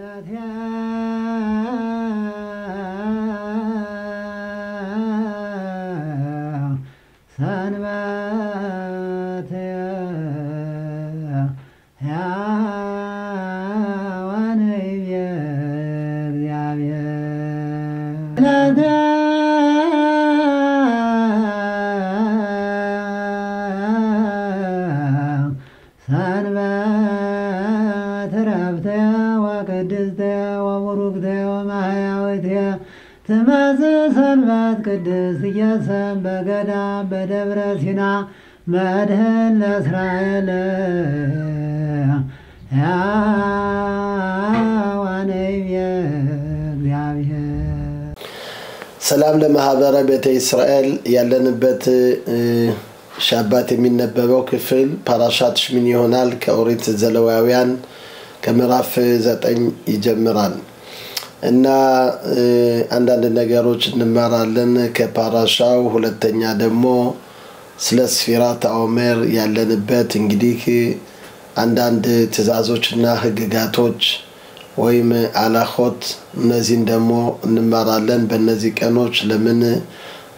ሰንበት ቅድስ ኢየሱስ በገዳም በደብረ ሲና መድህን ለእስራኤል እግዚአብሔር ሰላም ለማህበረ ቤተ እስራኤል ያለንበት ሻባት የሚነበበው ክፍል ፓራሻት ሽሚኒ ይሆናል ከኦሪት ዘሌዋውያን ከምዕራፍ 9 ይጀምራል እና አንዳንድ ነገሮች እንማራለን ከፓራሻው ሁለተኛ ደግሞ ስለ ስፊራት ኦሜር ያለንበት እንግዲህ አንዳንድ ትእዛዞችና ህግጋቶች ወይም አላኾት እነዚህን ደግሞ እንማራለን በእነዚህ ቀኖች ለምን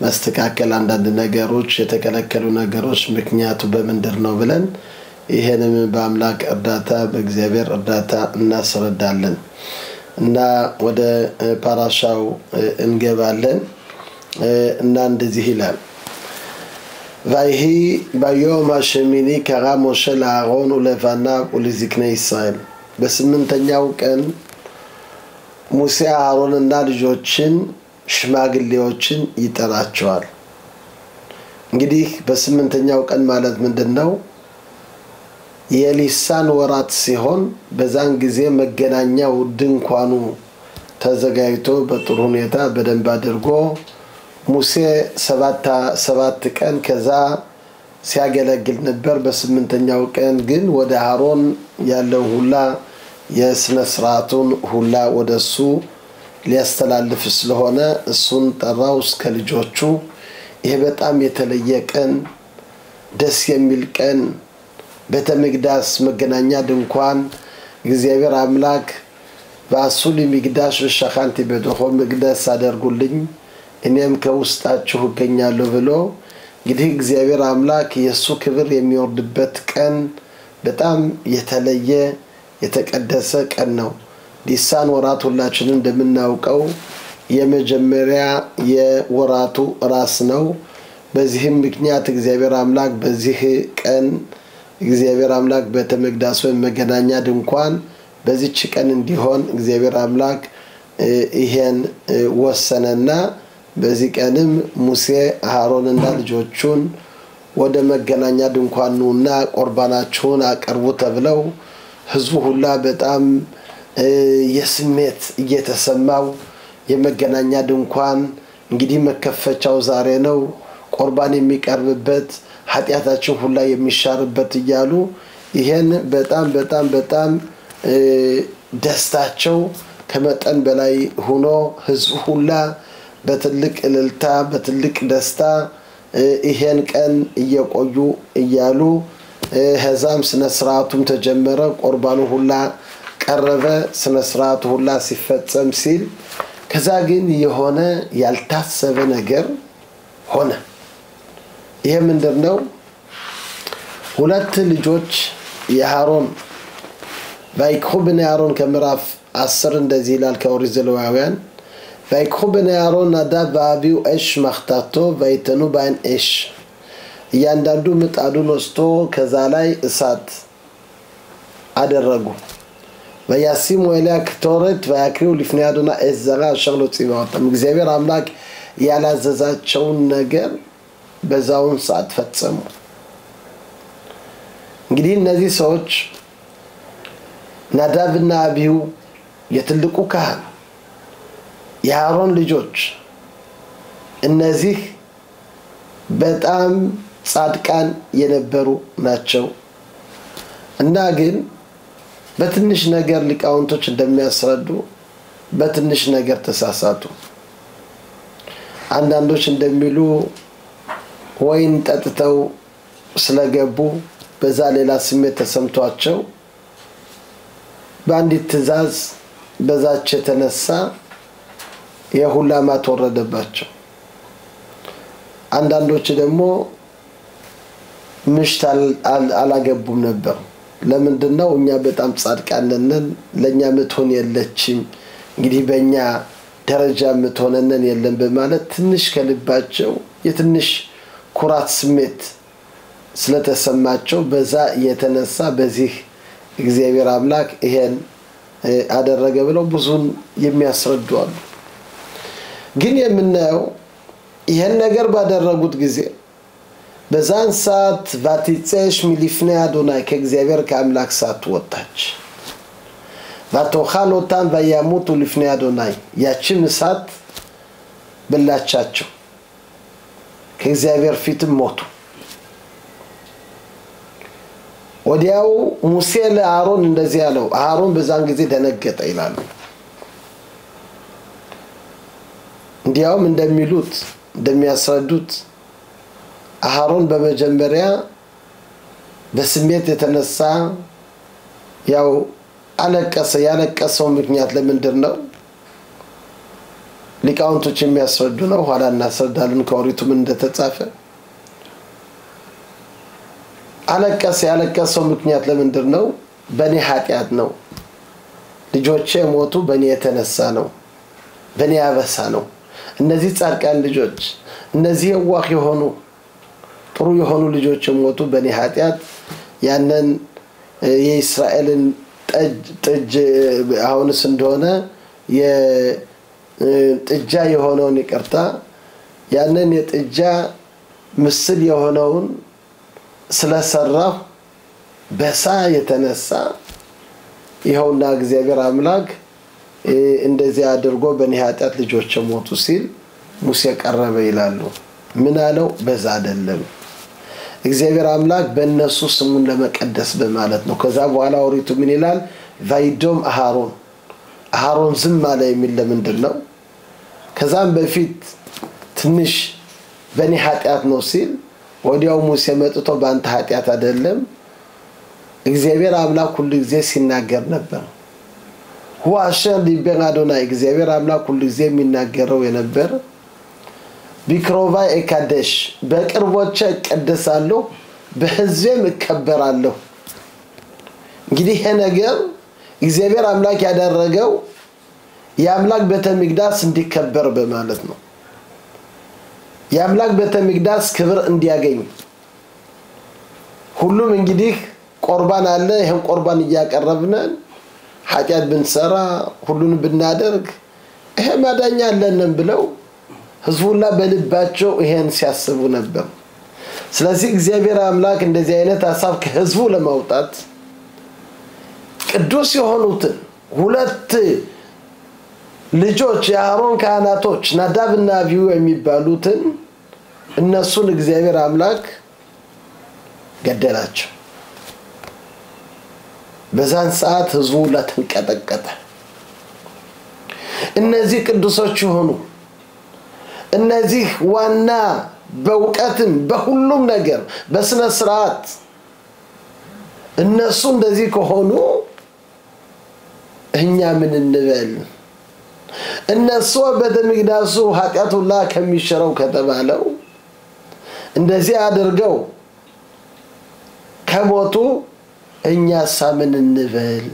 መስተካከል አንዳንድ ነገሮች የተከለከሉ ነገሮች ምክንያቱ በመንደር ነው ብለን ይሄንም በአምላክ እርዳታ በእግዚአብሔር እርዳታ እናስረዳለን እና ወደ ፓራሻው እንገባለን እና እንደዚህ ይላል ויהי ביום השמיני קרא משה לאהרון ולבניו ולזקני ישראל በስምንተኛው ቀን ሙሴ አሮንና ልጆችን ሽማግሌዎችን ይጠራቸዋል እንግዲህ በስምንተኛው ቀን ማለት ምንድነው የሊሳን ወራት ሲሆን በዛን ጊዜ መገናኛው ድንኳኑ ተዘጋጅቶ በጥሩ ሁኔታ በደንብ አድርጎ ሙሴ ሰባት ቀን ከዛ ሲያገለግል ነበር በስምንተኛው ቀን ግን ወደ አሮን ያለው ሁላ የስነ ስርዓቱን ሁላ ወደሱ ሊያስተላልፍ ስለሆነ እሱን ጠራው እስከ ልጆቹ ይሄ በጣም የተለየ ቀን ደስ የሚል ቀን በተመቅደስ መገናኛ ድንኳን እግዚአብሔር አምላክ ባሱሊ ሚግዳሽ ሸኻንቲ በደሆ መቅደስ አደርጉልኝ እኔም ከውስጣችሁ እገኛለሁ ብሎ እንግዲህ እግዚአብሔር አምላክ የሱ ክብር የሚወርድበት ቀን በጣም የተለየ የተቀደሰ ቀን ነው ሊሳን ወራት ሁላችንም እንደምናውቀው የመጀመሪያ የወራቱ ራስ ነው በዚህም ምክንያት እግዚአብሔር አምላክ በዚህ ቀን እግዚአብሔር አምላክ በተመቅደስ መገናኛ ድንኳን በዚህች ቀን እንዲሆን እግዚአብሔር አምላክ ይሄን ወሰነና በዚህ ቀንም ሙሴ አሮንና ልጆቹን ወደ መገናኛ ድንኳኑና ቁርባናቸውን አቀርቡ ተብለው ህዝቡ ሁላ በጣም የስሜት እየተሰማው የመገናኛ ድንኳን እንግዲህ መከፈቻው ዛሬ ነው ቁርባን የሚቀርብበት ኃጢያታችን ሁላ የሚሻርበት ይያሉ ይሄን በጣም ደስታቸው ከመጠን በላይ ሆኖ ህዝቡ ሁላ በትልቅ እልልታ በትልቅ ደስታ ይሄን ቀን እየቆዩ ይያሉ ህዛም ስነ ስርዓቱም ተጀመረ ቁርባኑ ሁላ ቀረበ ስነ ስርዓቱ ሁላ ሲፈጸም ሲል ከዛ ግን የሆነ ያልታሰበ ነገር ሆነ ይሄ ምንድነው ሁለት ልጆች የአሮን ባይክሁ በነ አሮን ከምዕራፍ 10 እንደዚህ ይላል ከኦሪት ዘሌዋውያን ባይክሁ በነ አሮን ናዳብ ወአቢሁ እሽ መክታቶ ወይተኑ ባይን እሽ ያንዳንዱ ምጣዱን ወስቶ ከዛ ላይ እሳት አደረጉ ወያሲሙ ኤልያ ክቶረት ወያክሪው ልፍኒ አዶና እዘራ ሸርሎ ጽባውታም እግዚአብሔር አምላክ ያላዘዛቸውን ነገር በዛውን ሰዓት ፈጸሙ እንግዲህ እነዚህ ሰዎች ናዳብና አቢሁ የትልቁ ካህን የአሮን ልጆች እነዚህ በጣም ጻድቃን የነበሩ ናቸው እና ግን በትንሽ ነገር ሊቃውንቶች እንደሚያስረዱ በትንሽ ነገር ተሳሳቱ አንዳንዶች እንደሚሉ ወይን ጠጥተው ስለገቡ በዛ ሌላ ስሜት ተሰምቷቸው በአንዲት ትእዛዝ በዛች የተነሳ የሁላ ማት ወረደባቸው አንዳንዶች ደግሞ ምሽት አላገቡም ነበር ለምንድነው እኛ በጣም ጻድቃን ነን ለኛ ምትሆን የለችም እንግዲህ በእኛ ደረጃ ምትሆነን የለም በማለት ትንሽ ከልባቸው የትንሽ ኩራት ስሜት ስለተሰማቸው በዛ የተነሳ በዚህ እግዚአብሔር አምላክ ይሄን አደረገ ብለው ብዙን የሚያስረዱ አሉ ግን የምናየው ይሄን ነገር ባደረጉት ጊዜ በዛን ሰዓት ቫቲጼሽ ሚሊፍኔ አዶናይ ከእግዚአብሔር ከአምላክ ሰዓት ወጣች ቫቶኻል ኦታን ወያሙቱ ሊፍኔ አዶናይ ያቺም ሰዓት በላቻቸው ከእግዚአብሔር ፊት ሞቱ ወዲያው ሙሴ ለአሮን እንደዚህ ያለው አሮን በዛን ጊዜ ደነገጠ ይላሉ እንዲያውም እንደሚሉት እንደሚያስረዱት አሮን በመጀመሪያ በስሜት የተነሳ ያው አለቀሰ ያለቀሰው ምክንያት ለምንድነው ሊቃውንቶች የሚያስረዱ ነው ኋላ እናስረዳለን ከኦሪቱም እንደተጻፈ አለቀሰ ያለቀሰው ምክንያት ለምንድነው በኔ ኃጢያት ነው ልጆቼ ሞቱ በኔ የተነሳ ነው በኔ ያበሳ ነው እነዚህ ጻድቃን ልጆች እነዚህ የዋህ የሆኑ ጥሩ የሆኑ ልጆች ሞቱ በኔ ኃጢያት ያንን የእስራኤልን ጥጅ አሁንስ እንደሆነ የጥጃ የሆነውን ይቅርታ ያንን የጥጃ ምስል የሆነውን ስለሰራው በሳ የተነሳ ይኸውና እግዚአብሔር አምላክ እንደዚህ አድርጎ በኔ ኃጢያት ልጆች ሞቱ ሲል ሙሴ ቀረበ ይላሉ ምን አለው በዛ አይደለም እግዚአብሔር አምላክ በእነሱ ስሙን ለመቀደስ በማለት ነው ከዛ በኋላ ኦሪቱ ምን ይላል ቫይዶም አሮን ዝም አለ የሚል ለምንድነው ከዛም በፊት ትንሽ በኔ ኃጢያት ነው ሲል ወዲያው ሙሴ መጥቶ ባንተ ኃጢያት አይደለም እግዚአብሔር አምላክ ሁሉ ጊዜ ሲናገር ነበር ሁአሸር ዲቤን አዶናይ እግዚአብሔር አምላክ ሁሉ ጊዜ የሚናገረው የነበር ቢክሮቫይ ኤካደሽ በቅርቦቼ እቀደሳለሁ በህዝቤም እከበራለሁ እንግዲህ ይሄ ነገር እግዚአብሔር አምላክ ያደረገው የአምላክ ቤተ መቅደስ እንዲከበር በማለት ነው የአምላክ ቤተ መቅደስ ክብር እንዲያገኝ ሁሉም እንግዲህ ቁርባን አለ ይሄን ቁርባን እያቀረብን ኃጢያት ብንሰራ ሁሉን ብናደርግ ይሄ ማዳኛ አለንም ብለው ህዝቡላ በልባቸው ይሄን ሲያስቡ ነበር ስለዚህ እግዚአብሔር አምላክ እንደዚህ አይነት ሐሳብ ከህዝቡ ለማውጣት ቅዱስ የሆኑትን ሁለት ልጆች የአሮን ካህናቶች ናዳብና አብዩ የሚባሉትን እነሱን እግዚአብሔር አምላክ ገደላቸው በዛን ሰዓት ህዝቡ ለተንቀጠቀጠ እነዚህ ቅዱሶች ሆኑ እነዚህ ዋና በእውቀትም በሁሉም ነገር በስነ ስርዓት እነሱ እንደዚህ ከሆኑ እኛ ምን እንበል እነሱ በተመቅደሱ ኃጢያቱላ ከሚሽረው ከተባለው እንደዚህ አድርገው ከሞቱ እኛ ሳምን እንበል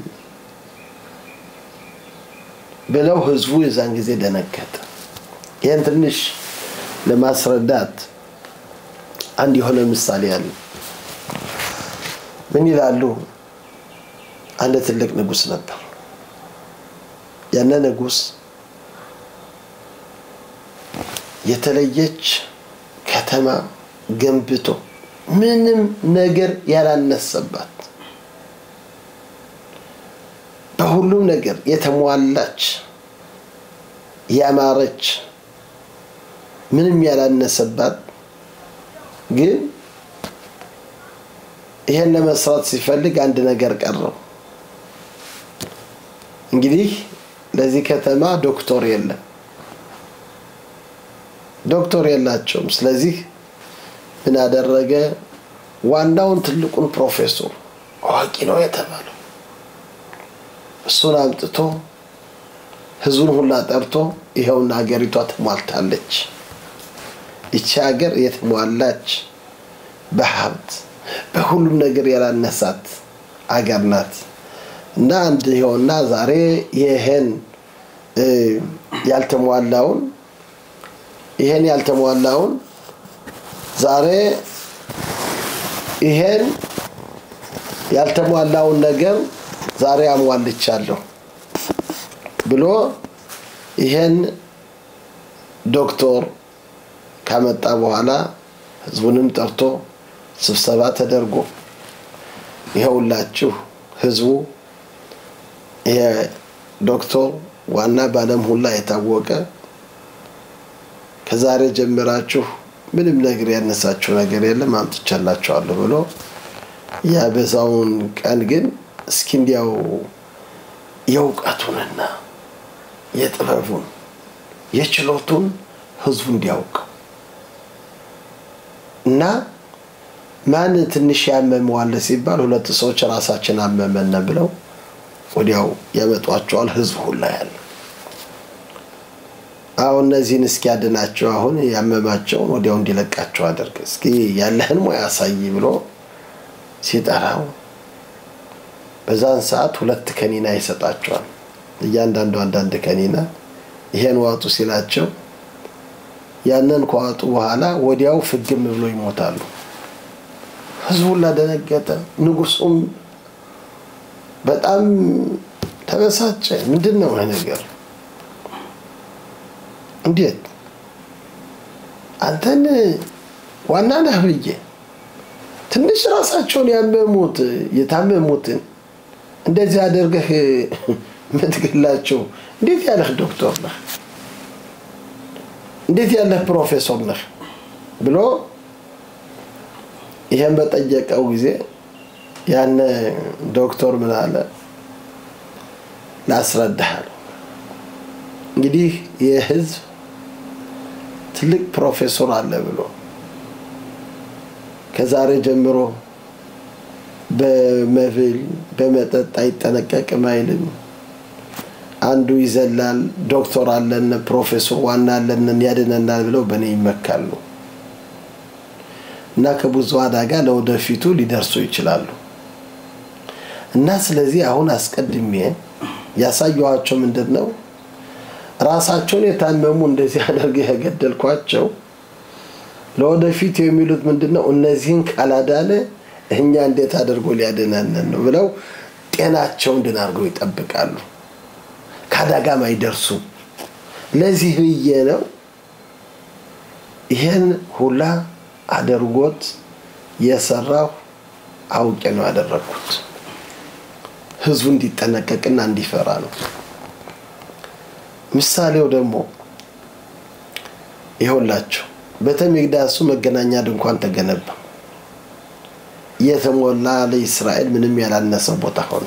ብለው ህዝቡ የዛን ጊዜ ደነገጠ ይሄን ትንሽ ለማስረዳት አንድ የሆነ ምሳሌ አለ ምን ይላሉ አንድ ትልቅ ንጉስ ነበር ያነ ንጉስ የተለየች ከተማ ገንብቶ ምንም ነገር ያላነሰባት በሁሉም ነገር የተሟላች ያማረች ምንም ያላነሰባት ግን ይሄን ለመስራት ሲፈልግ አንድ ነገር ቀረው እንግዲህ ለዚህ ከተማ ዶክተር የላቸውም ስለዚህ ምን አደረገ ዋናውን ትልቁን ፕሮፌሰር አዋቂ ነው የተባለው እሱን አምጥቶ ህዝቡን ሁላ ጠርቶ ይሄውና ሀገሪቷ ተሟልታለች ይቺ ሀገር የተሟላች በሀብት በሁሉም ነገር ያላነሳት ሀገር ናት እና አንድ ይሄውና ዛሬ ይሄን ያልተሟላውን ዛሬ ይሄን ያልተሟላውን ነገር ዛሬ አሟልቻለሁ ብሎ ይሄን ዶክተር ካመጣ በኋላ ህዝቡንም ጠርቶ ስብሰባ ተደርጎ ይሄውላችሁ ህዝቡ ዶክተር ዋና ባለም ሁላ የታወቀ ከዛሬ ጀምራችሁ ምንም ነገር ያነሳችሁ ነገር የለም አምጥቻላችኋለሁ ብሎ ያበዛውን ቀን ግን እስኪ እንዲያው የውቀቱንና የጥበቡን የችሎቱን ህዝቡ እንዲያውቅ እና ማን ትንሽ ያመመዋል ሲባል ሁለት ሰዎች ራሳችን አመመን ብለው ወዲያው ያመጧቸዋል ህዝቡ ሁላ ያለ አሁን እነዚህን እስኪ ያድናቸው አሁን ያመማቸው ወዲያው እንዲለቃቸው አድርግ እስኪ ያለህን ሙያ ያሳይ ብሎ ሲጠራው በዛን ሰዓት ሁለት ከኒና ይሰጣቸዋል እያንዳንዱ አንዳንድ ከኒና ይሄን ዋጡ ሲላቸው ያንን ከዋጡ በኋላ ወዲያው ፍግም ብሎ ይሞታሉ ህዝቡ ለደነገጠ ንጉሱም በጣም ተበሳጨ ምንድነው ነገር እንዴት አንተን ዋና ነብዬ ትንሽ ራሳቸውን ያመሙት የታመሙትን እንደዚህ አድርገህ ምትገላቸው እንዴት ያለህ ዶክተር ነህ እንዴት ያለህ ፕሮፌሰር ነህ ብሎ ይሄን በጠየቀው ጊዜ ያን ዶክተር ምን አለ ላስረዳህ እንግዲህ የህዝብ ትልቅ ፕሮፌሰር አለ ብሎ ከዛሬ ጀምሮ በመብል በመጠጥ አይጠነቀቅም አይልም አንዱ ይዘላል ዶክተር አለን ፕሮፌሰር ዋና አለን ያድነናል ብለው በኔ ይመካሉ እና ከብዙ አደጋ ለወደፊቱ ሊደርሱ ይችላሉ እና ስለዚህ አሁን አስቀድሜ ያሳየዋቸው ምንድነው ራሳቸውን የታመሙ እንደዚህ አድርገው ያገደልኳቸው ለወደፊት የሚሉት ምንድነው እነዚህን ካላዳነ እኛ እንዴት አድርጎ ሊያድነን ነው ብለው ጤናቸውን እንድናርገው ይጠብቃሉ ካዳጋም አይደርሱ ለዚህ ብዬ ነው ይሄን ሁላ አድርጎት የሰራው አውቄ ነው ያደረኩት ህዝቡ እንዲጠነቀቅና እንዲፈራ ነው ምሳሌው ደግሞ ይኸውላችሁ በተመቅደሱ መገናኛ ድንኳን ተገነባ የተሞላ ለእስራኤል ምንም ያላነሰ ቦታ ሆነ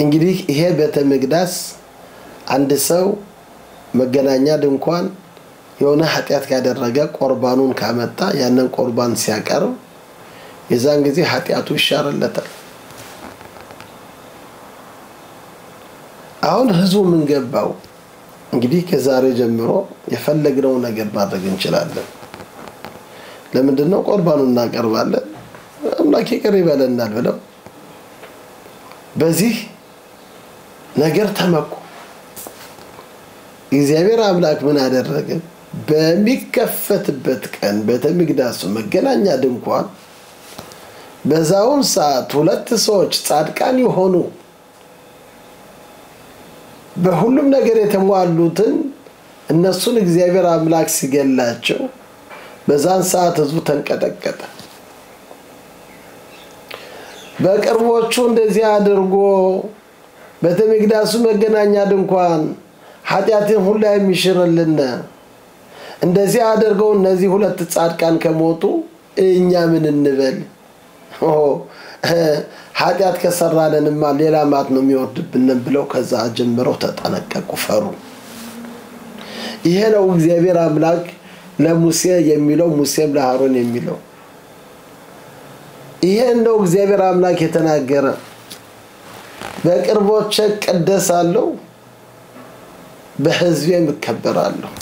እንግዲህ ይሄ በተመቅደስ አንድ ሰው መገናኛ ድንኳን የሆነ ኃጢያት ያደረገ ቁርባኑን ካመጣ ያንን ቁርባን ሲያቀርብ የዛን ጊዜ ኃጢያቱ ይሻረለታል አሁን ህዝቡ ምን ገባው እንግዲህ ከዛሬ ጀምሮ የፈለግነው ነገር ማድረግ እንችላለን ለምንድነው ቁርባኑን እናቀርባለን አምላክ ይቅር ይበለናል ብለው በዚህ ነገር ተመኩ እግዚአብሔር አምላክ ምን አደረገ በሚከፈትበት ቀን በተመቅደሱ መገናኛ ድንኳን በዛውን ሰዓት ሁለት ሰዎች ጻድቃን የሆኑ በሁሉም ነገር የተሟሉትን እነሱን እግዚአብሔር አምላክ ሲገላቸው በዛን ሰዓት ህዝቡ ተንቀጠቀጠ በቅርቦቹ እንደዚህ አድርጎ በተመቅደሱ መገናኛ ድንኳን ኃጢያትን ሁሉ የሚሽርልን እንደዚህ አድርገው እነዚህ ሁለት ጻድቃን ከሞቱ እኛ ምን እንበል ኃጢያት ከሰራለንማ ሌላ ማት ነው የሚወርድብን ብለው ከዛ ጀምረው ተጠነቀቁ ፈሩ ይሄ ነው እግዚአብሔር አምላክ ለሙሴ የሚለው ሙሴም ለአሮን የሚለው ይሄ ነው እግዚአብሔር አምላክ የተናገረ በቅርቦቼ እቀደሳለሁ በሕዝቤም እከበራለሁ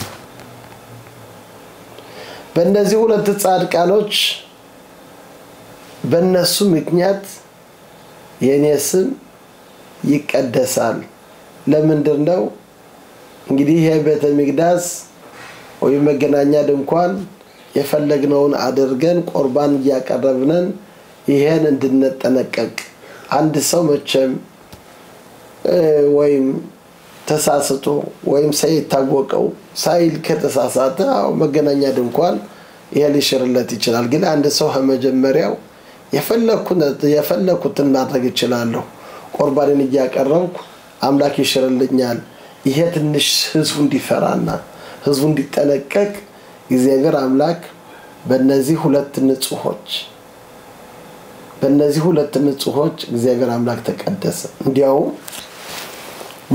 በእነዚህ ሁለት ጻድቃኖች በእነሱ ምክንያት የኔ ስም ይቀደሳል ለምንድነው እንግዲህ ይሄ ቤተ መቅደስ ወይ መገናኛ ድንኳን የፈለግነውን አድርገን ቁርባን ያቀረብነን ይሄን እንድንጠነቀቅ አንድ ሰው መቼም ወይም ተሳስቶ ወይም ሳይታወቀው ሳይል ከተሳሳተ መገናኛ ድንኳን ይሄ ሊሽርለት ይችላል ግን አንድ ሰው ከመጀመሪያው የፈለኩትን ማድረግ ይችላል ቁርባንን ያቀረብኩ አምላክ ይሽርልኛል ይሄ ትንሽ ህዝቡ እንዲፈራና ህዝቡ እንዲጠነቀቅ እግዚአብሔር አምላክ በእነዚህ ሁለት ንጹሆች እግዚአብሔር አምላክ ተቀደሰ እንዲያው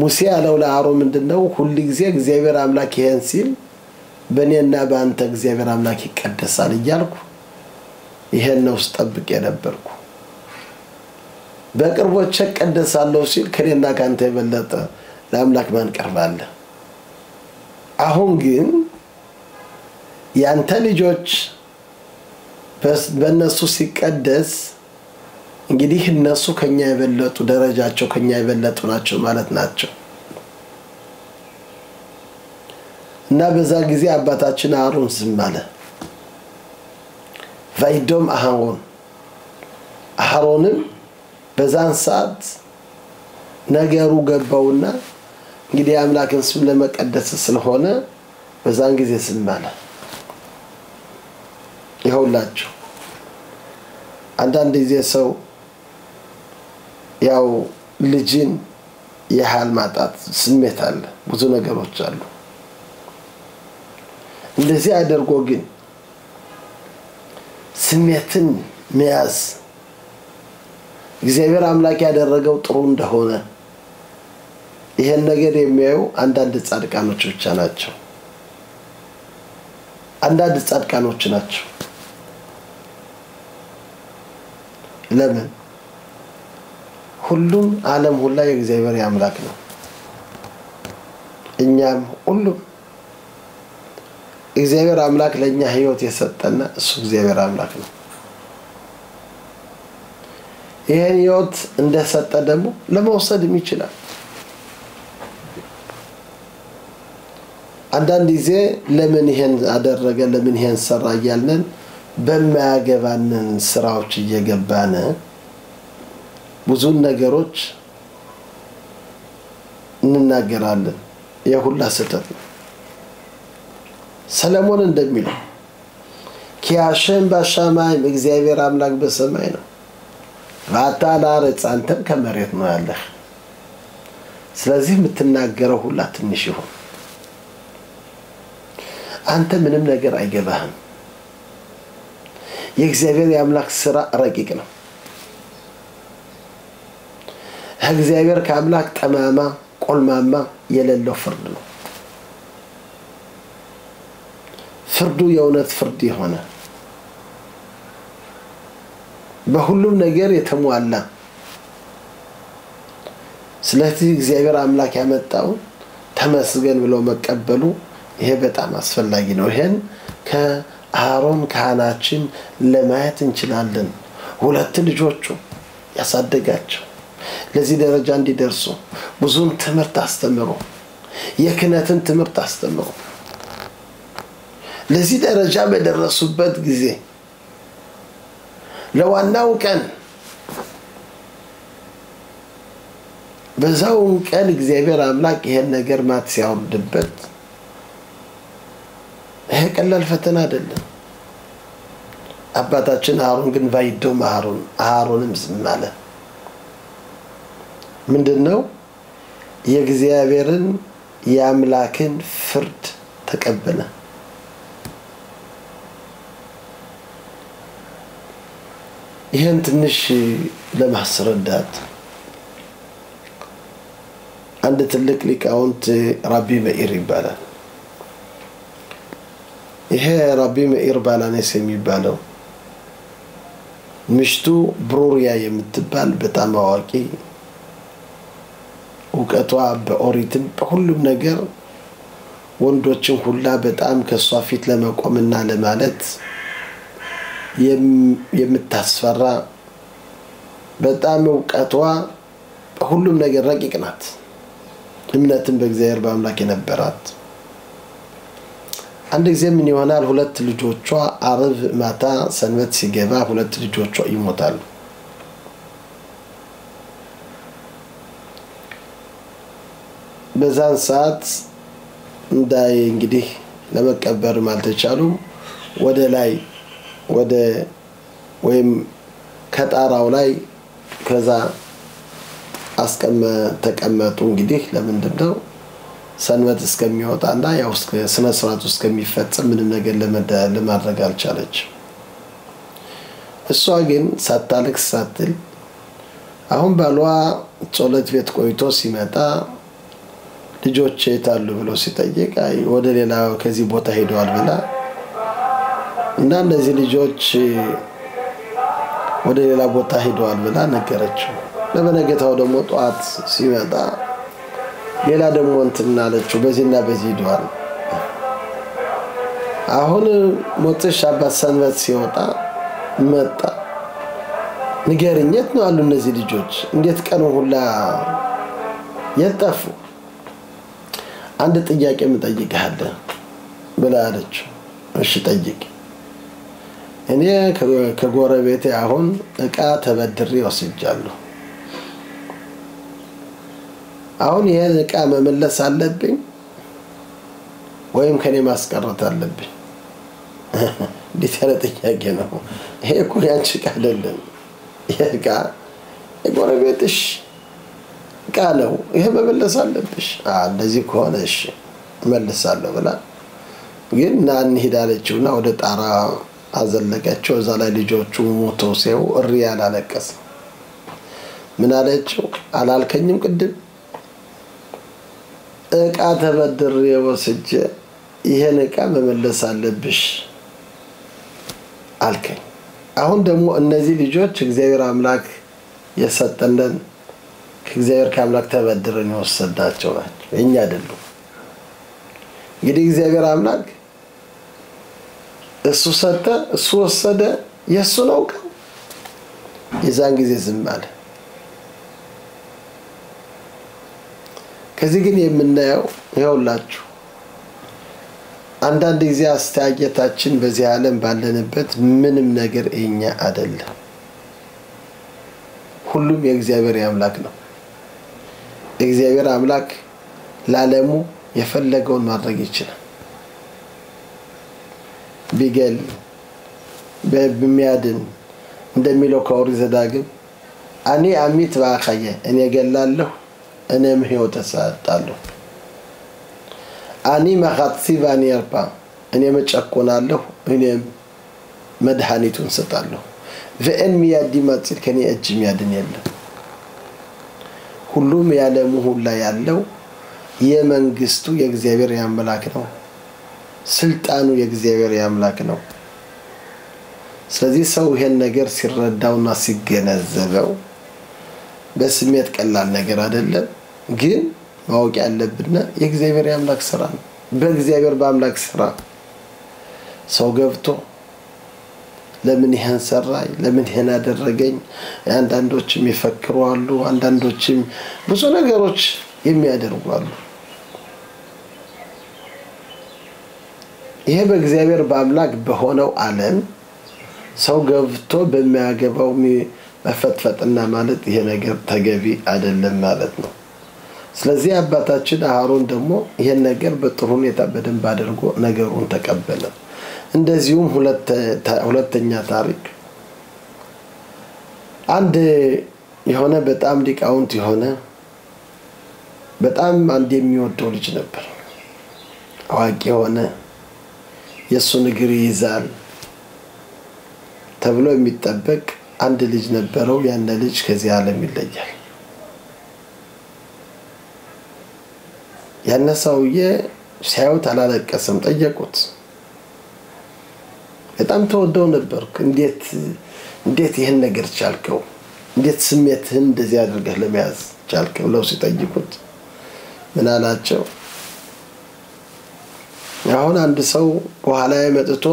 ሙሴ ያለው ለአሮን ምንድነው ሁሉ ጊዜ እግዚአብሔር አምላክ ይሄን ሲል በእኔና በአንተ እግዚአብሔር አምላክ ይቀደሳል ይያልኩ ይሄን ነው ስጠብቅ የነበርኩ በቅርቦቼ እቀደሳለሁ ሲል ከኔና ካንተ የበለጠ ለአምላክ ማን ቀርባለ አሁን ግን ያንተ ልጆች በእነሱ ሲቀደስ እንግዲህ እነሱ ከኛ የበለጡ ደረጃቸው ከኛ የበለጡ ናቸው ማለት ናቸው እና በዛ ጊዜ አባታችን አሮን ዝም አለ ቫይዶም አሮንም በዛን ሰዓት ነገሩ ገባውና እንግዲህ አምላክን ስም ለመቀደስ ስለሆነ በዛን ጊዜ ዝም አለ ይሁላችሁ አንዳንድ ጊዜ ሰው ያው ልጅን የሃል ማጣት ስሜት አለ ብዙ ነገሮች አሉ እንደዚህ አድርጎ ግን ስሜትን መያዝ እግዚአብሔር አምላክ ያደረገው ጥሩ እንደሆነ ይሄን ነገር የሚያዩ አንዳንድ ጻድቃኖች ብቻ ናቸው አንዳንድ ጻድቃኖች ናቸው ለምን ሁሉም ዓለም ሁሉ የእግዚአብሔር አምላክ ነው እኛም ሁሉ እግዚአብሔር አምላክ ለኛ ህይወት የሰጠና እሱ እግዚአብሔር አምላክ ነው ይሄን ህይወት እንደሰጠ ደግሞ ለመውሰድም ይችላል አንዳንድ ጊዜ ለምን ይሄን አደረገ ለምን ይሄን ሰራ ይያልን በማያገባንን ስራዎች እየገባነ ብዙ ነገሮች እንናገራለን የሁላ ስህተት ነው ሰለሞን እንደሚለው ኪያሸን በሰማይ እግዚአብሔር አምላክ በሰማይ ነው ባታላር ጻንተም ከመሬት ነው ያለህ ስለዚህ የምትናገረው ሁላ ትንሽ ይሁን አንተ ምንም ነገር አይገባህም የእግዚአብሔር አምላክ ስራ ረቂቅ ነው እግዚአብሔር ከአምላክ ጠማማ ቆልማማ የሌለው ፍርድ ነው ፍርዱ የእውነት ፍርድ ይሆነ በሁሉም ነገር የተሟላ ስለዚህ እግዚአብሔር አምላክ ያመጣው ተመስገን ብሎ መቀበሉ ይሄ በጣም አስፈላጊ ነው ይሄን ከአሮን ካህናችን ለማየት እንችላለን ሁለት ልጆቹ ያሳደጋቸው ለዚህ ደረጃ እንዲደርሱ ብዙም ትምህርት አስተምሮ የክህነትን ትምህርት አስተምሮ ለዚህ ደረጃ በደረሱበት ጊዜ ለዋናው ቀን በዛው ቀን እግዚአብሔር አምላክ ይሄን ነገር ማት ሲያወርድበት ይሄ ቀላል ፈተና አይደለም አባታችን አሮን ግን ባይዶም አሮንም ዝም አለ ምንድነው የእግዚአብሔርን የአምላክን ፍርድ ተቀበለ ይሄን ትንሽ ለማስረዳት አንድ ትልቅ ሊቃውንት ራቢ መኢር ይባላል ይሄ ራቢ መኢር ባላኔስ የሚባለው ምሽቱ ብሩሪያ የምትባል በጣም አዋቂ እውቀቷ በኦሪትም በሁሉም ነገር ወንዶችን ሁላ በጣም ከሷ ፊት ለመቆምና ለማለት የምታስፈራ በጣም እውቀቷ በሁሉም ነገር ረቂቅ ናት። እምነትን በእግዚአብሔር በአምላክ የነበራት አንድ ጊዜ ምን ይሆናል ሁለት ልጆቿ አርብ ማታ ሰንበት ሲገባ ሁለት ልጆቿ ይሞታሉ። በዛን ሰዓት እንዳይ እንግዲህ ለመቀበር ማልተቻሉም ወደ ላይ ወደ ወይም ከጣራው ላይ ከዛ ተቀመጡ። እንግዲህ ለምንድነው ሰንበት እስከሚወጣና ያው ስነ ስርዓቱ እስከሚፈጸም ምንም ነገር ለማድረግ አልቻለች። እሷ ግን ሳታለቅስ ሳትል አሁን ባሏ ጸሎት ቤት ቆይቶ ሲመጣ ልጆቼ ታሉ ብሎ ሲጠይቅ አይ ወደ ሌላ ከዚህ ቦታ ሄደዋል ብላ እና እነዚህ ልጆች ወደ ሌላ ቦታ ሄደዋል ብላ ነገረችው። ለበነገታው ደግሞ ጧት ሲመጣ ሌላ ደግሞ እንትና አለችው በዚህና በዚህ ሄደዋል። አሁን ሞትሽ አባት ሰንበት ሲወጣ መጣ ንገርኝት ነው አሉ እነዚህ ልጆች እንዴት ቀኑ ሁላ የጠፉ አንድ ጥያቄ የምጠይቅሃለሁ ብላ አለችው። እሺ ጠይቅ። እኔ ከጎረቤቴ አሁን እቃ ተበድሬ ወስጃለሁ። አሁን ይሄን እቃ መመለስ አለብኝ ወይም ከኔ ማስቀረት አለብኝ? እንዴት ያለ ጥያቄ ነው ይሄ? እኮ ያንቺ እቃ አይደለም። ይሄ እቃ የጎረቤትሽ እቃ ነው። ይሄ መመለስ አለብሽ። እንደዚህ ከሆነ እሺ እመልሳለሁ ብላ ግን ና እንሂድ አለችውና ወደ ጣራ አዘለቀችው። እዛ ላይ ልጆቹ ሞተው ሲያዩ እሪ ያላለቀሰ ምን አለችው? አላልከኝም ቅድም እቃ ተበድሬ ወስጄ ይሄን እቃ መመለስ አለብሽ አልከኝ። አሁን ደግሞ እነዚህ ልጆች እግዚአብሔር አምላክ የሰጠንን ከእግዚአብሔር ከአምላክ ተበድረን ወሰዳቸው ናቸው፣ የኛ አይደሉም። እንግዲህ እግዚአብሔር አምላክ እሱ ሰጠ እሱ ወሰደ የሱ ነው። የዛን ጊዜ ዝም አለ። ከዚህ ግን የምናየው ይኸውላችሁ አንዳንድ ጊዜ አስተያየታችን በዚህ ዓለም ባለንበት ምንም ነገር እኛ አይደለም፣ ሁሉም የእግዚአብሔር አምላክ ነው። እግዚአብሔር አምላክ ለዓለሙ የፈለገውን ማድረግ ይችላል። ቢገል በሚያድን እንደሚለው ከኦሪት ዘዳግም እኔ አሚት ባኸየ እኔ ገላለሁ እኔም ሕይወት እሰጣለሁ። እኔ መኻትሲ ባኒ ያርባ እኔ መጨቆናለሁ እኔም መድኃኒቱን እሰጣለሁ። ወእን ሚያዲ ማጽል ከኔ እጅ ሚያድን የለም። ሁሉም ያለሙ ሁላ ያለው የመንግስቱ የእግዚአብሔር አምላክ ነው። ስልጣኑ የእግዚአብሔር አምላክ ነው። ስለዚህ ሰው ይሄን ነገር ሲረዳውና ሲገነዘበው በስሜት ቀላል ነገር አይደለም፣ ግን ማወቅ ያለብን የእግዚአብሔር አምላክ ስራ ነው። በእግዚአብሔር በአምላክ ስራ ሰው ገብቶ ለምን ይሄን ሰራይ ለምን ይሄን አደረገኝ አንዳንዶችም ይፈክሩ አሉ፣ አንዳንዶችም ብዙ ነገሮች የሚያደርጉ አሉ። ይሄ በእግዚአብሔር በአምላክ በሆነው ዓለም ሰው ገብቶ በሚያገባው መፈትፈጥና ማለት ይሄ ነገር ተገቢ አይደለም ማለት ነው። ስለዚህ አባታችን አሮን ደግሞ ይሄን ነገር በጥሩ ሁኔታ በደንብ አድርጎ ነገሩን ተቀበለ። እንደዚሁም ሁለተኛ ታሪክ አንድ የሆነ በጣም ሊቃውንት የሆነ በጣም አንድ የሚወደው ልጅ ነበር። አዋቂ የሆነ የሱን እግር ይዛል ተብሎ የሚጠበቅ አንድ ልጅ ነበረው። ያን ልጅ ከዚህ ዓለም ይለያል። ያን ሰውዬ ሲያዩት አላለቀሰም። ጠየቁት፣ በጣም ተወደው ነበር፣ እንዴት ይሄን ነገር ቻልከው? እንዴት ስሜትህን እንደዚህ አድርገህ ለመያዝ ቻልከው? ብለው ሲጠይቁት ምን አላቸው አሁን አንድ ሰው በኋላ መጥቶ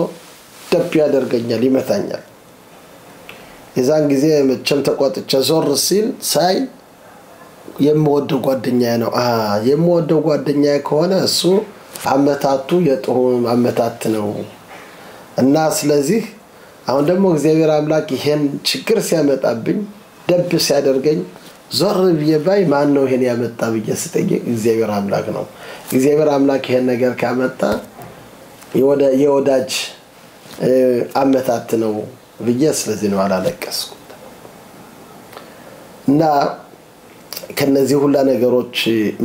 ደብ ያደርገኛል ይመታኛል የዛን ጊዜ መቸም ተቆጥቼ ዞር ሲል ሳይ የምወደው ጓደኛዬ ነው የምወደው ጓደኛዬ ከሆነ እሱ አመታቱ የጥሩ አመታት ነው እና ስለዚህ አሁን ደግሞ እግዚአብሔር አምላክ ይሄን ችግር ሲያመጣብኝ ደብ ሲያደርገኝ ዞር ብዬባይ ማን ነው ይሄን ያመጣ ብዬ ስጠይቅ እግዚአብሔር አምላክ ነው እግዚአብሔር አምላክ ይሄን ነገር ካመጣ የወዳጅ አመታት ነው ብዬ ስለዚህ ነው አላለቀስኩት እና ከነዚህ ሁሉ ነገሮች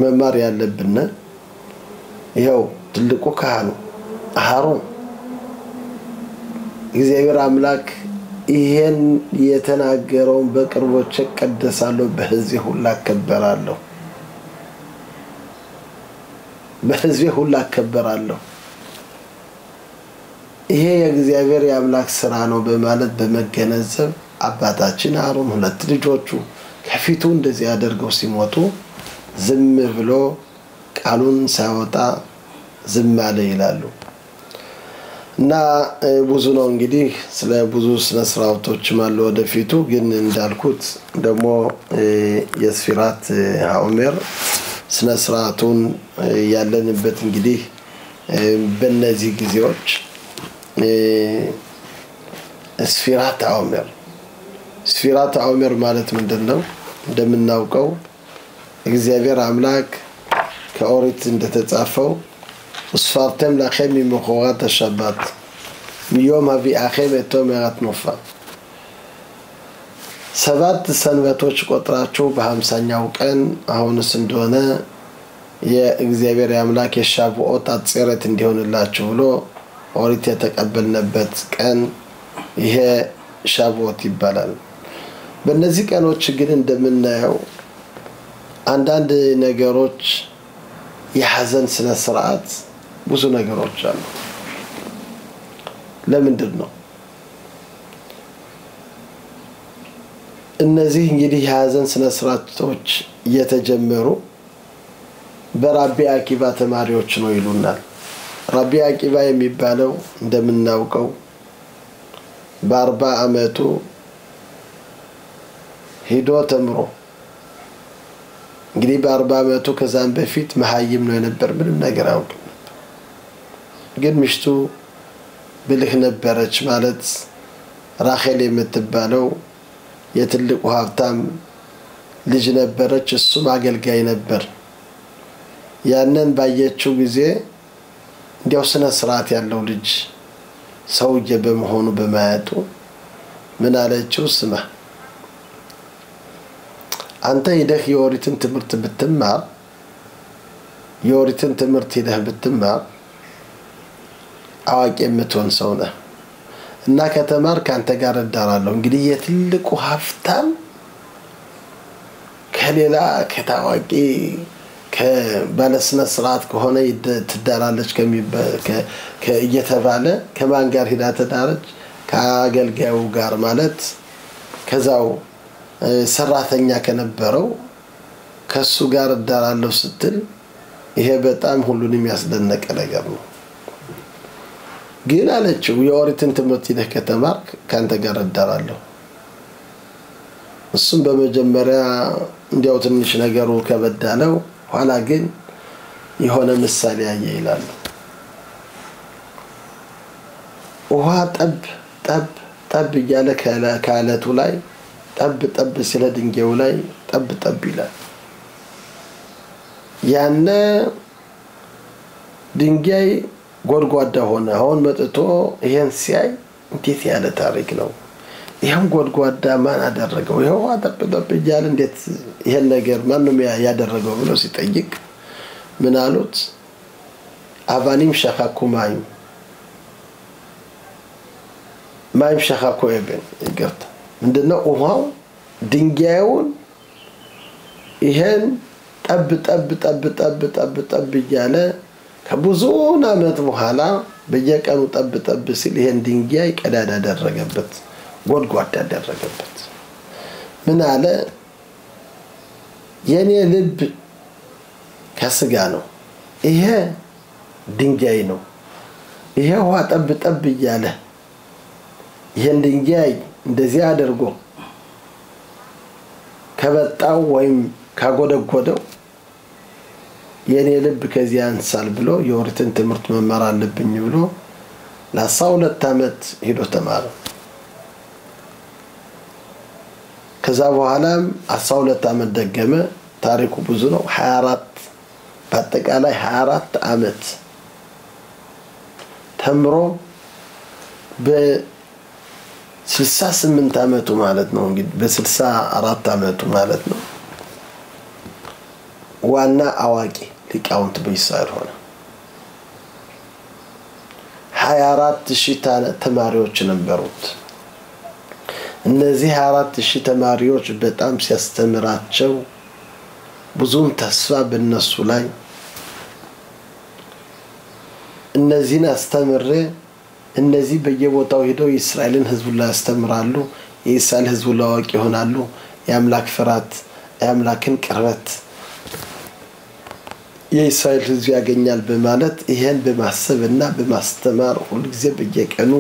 መማር ያለብን ይሄው ትልቁ ካህኑ አሮን እግዚአብሔር አምላክ ይሄን የተናገረውን በቅርቦች ቀደሳለሁ በህዝብ ሁሉ አከበራለሁ በህዝብ ሁሉ አከበራለሁ ይሄ የእግዚአብሔር የአምላክ ስራ ነው በማለት በመገነዘብ አባታችን አሮን ሁለት ልጆቹ ከፊቱ እንደዚህ ያደርገው ሲሞቱ ዝም ብሎ ቃሉን ሳይወጣ ዝም አለ ይላሉ እና ብዙ ነው እንግዲህ ስለ ብዙ ስነ ስርዓቶች ማለ ወደፊቱ ግን እንዳልኩት ደግሞ የስፊራት ሐኦሜር ስነ ስርዓቱን ያለንበት እንግዲህ በእነዚህ ጊዜዎች ስፊራት ሐኦሜር ማለት ምንድነው እንደምናውቀው እግዚአብሔር አምላክ ከኦሪት እንደተጻፈው وصفرتم لكم من مخورات الشبات يوم هبيئكم اتومرت نوفا ሰባት ሰንበቶች ቆጥራችሁ በ50ኛው ቀን አሁንስ እንደሆነ የእግዚአብሔር አምላክ የሻቡኦት አጽረት እንዲሆንላችሁ ብሎ ኦሪት የተቀበልነበት ቀን ይሄ ሻቡኦት ይባላል በእነዚህ ቀኖች ግን እንደምናየው አንዳንድ ነገሮች የሐዘን ስነ ስርዓት ብዙ ነገሮች አሉ ለምንድን ነው እነዚህ እንግዲህ የሐዘን ስነ ስርዓቶች የተጀመሩ በራቢ አኪባ ተማሪዎች ነው ይሉናል ራቢ አኪባ የሚባለው እንደምናውቀው በ40 አመቱ ሄዶ ተምሮ እንግዲህ በ40 አመቱ ከዛም በፊት መሐይም ነው የነበር ምንም ነገር አውቅ ግን ምሽቱ ብልህ ነበረች ማለት ራሔል የምትባለው የትልቁ ሀብታም ልጅ ነበረች እሱም አገልጋይ ነበር ያንን ባየችው ጊዜ እንዲያው ስነ ስርዓት ያለው ልጅ ሰውዬ በመሆኑ በማያጡ ምን አለችው ስማ አንተ ሄደህ የኦሪትን ትምህርት ብትማር የኦሪትን ትምህርት ሄደህ ብትማር አዋቂ የምትሆን ሰው ነህ እና ከተማር ካንተ ጋር እዳራለሁ እንግዲህ የትልቁ ሀብታም ከሌላ ከታዋቂ ከባለስነ ስርዓት ከሆነ ትዳራለች እየተባለ ከማን ጋር ሄዳ ተዳረች ከአገልጋዩ ጋር ማለት ከዛው ሰራተኛ ከነበረው ከሱ ጋር እዳራለሁ ስትል ይሄ በጣም ሁሉንም ያስደነቀ ነገር ነው ግን አለችው የኦሪትን ትምህርት ይደህ ከተማርክ ካንተ ጋር እዳራለሁ እሱም በመጀመሪያ እንዲያው ትንሽ ነገሩ ከበዳለው ኋላ ግን የሆነ ምሳሌ ያየ ይላል ውሃ ጠብ እያለ ከአለቱ ላይ ጠብ ስለ ድንጋዩ ላይ ጠብ ይላል ያነ ድንጋይ ጎድጓዳ ሆነ አሁን መጥቶ ይሄን ሲያይ እንዴት ያለ ታሪክ ነው ይሄን ጎድጓዳ ማን አደረገው ይሄው ጠብ እያለ እንዴት ይሄን ነገር ማን ነው ያደረገው ብሎ ሲጠይቅ ምን አሉት አቫኒም ሸኻኩ ማይም ሸኻኩ ኤብን ይገርታ ምንድነው ውሃው ድንጋዩን ይሄን ጠብ እያለ ከብዙ አመት በኋላ በየቀኑ ጠብ ሲል ይሄን ድንጋይ ቀዳዳ አደረገበት ጎድጓዳ አደረገበት ምን አለ የኔ ልብ ከስጋ ነው ይሄ ድንጋይ ነው ይሄ ውሃ ጠብ ጠብ እያለ ይሄን ድንጋይ እንደዚህ አድርጎ ከበጣው ወይም ካጎደጎደው የኔ ልብ ከዚህ አንሳል ብሎ የኦሪትን ትምህርት መማር አለብኝ ብሎ ለ12 ዓመት ሄዶ ተማረ ከዛ በኋላም 12 ዓመት ደገመ ታሪኩ ብዙ ነው 24 በአጠቃላይ 24 ዓመት ተምሮ በ68 ዓመቱ ማለት ነው እንግዲህ በ64 ዓመቱ ማለት ነው ዋና አዋቂ ሊቃውንት በእስራኤል ሆነ 24000 ተማሪዎች ነበሩት እነዚህ 24000 ተማሪዎች በጣም ሲያስተምራቸው ብዙም ተስፋ በእነሱ ላይ እነዚህን አስተምሬ እነዚህ በየቦታው ሄደው የእስራኤልን ህዝብ ላይ ያስተምራሉ የእስራኤል ህዝብ አዋቂ ይሆናሉ የአምላክ ፍርሃት የአምላክን ቅርበት የእስራኤል ህዝብ ያገኛል በማለት ይሄን በማሰብና በማስተማር ሁሉ ጊዜ በየቀኑ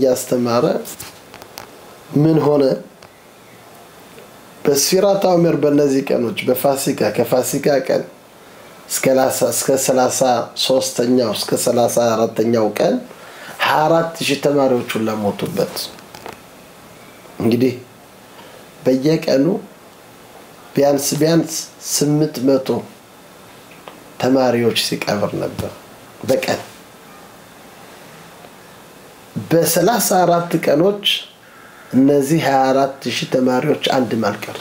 ያስተማረ ምን ሆነ በስፊራት አውመር በእነዚህ ቀኖች በፋሲካ ከፋሲካ ቀን እስከ 33ኛው እስከ 34ኛው ቀን 24000 ተማሪዎች ለሞቱበት እንግዲህ በየቀኑ ቢያንስ 800 ተማሪዎች ሲቀብር ነበር በቀን በ34 ቀኖች እነዚህ 24000 ተማሪዎች አንድ ማልቀር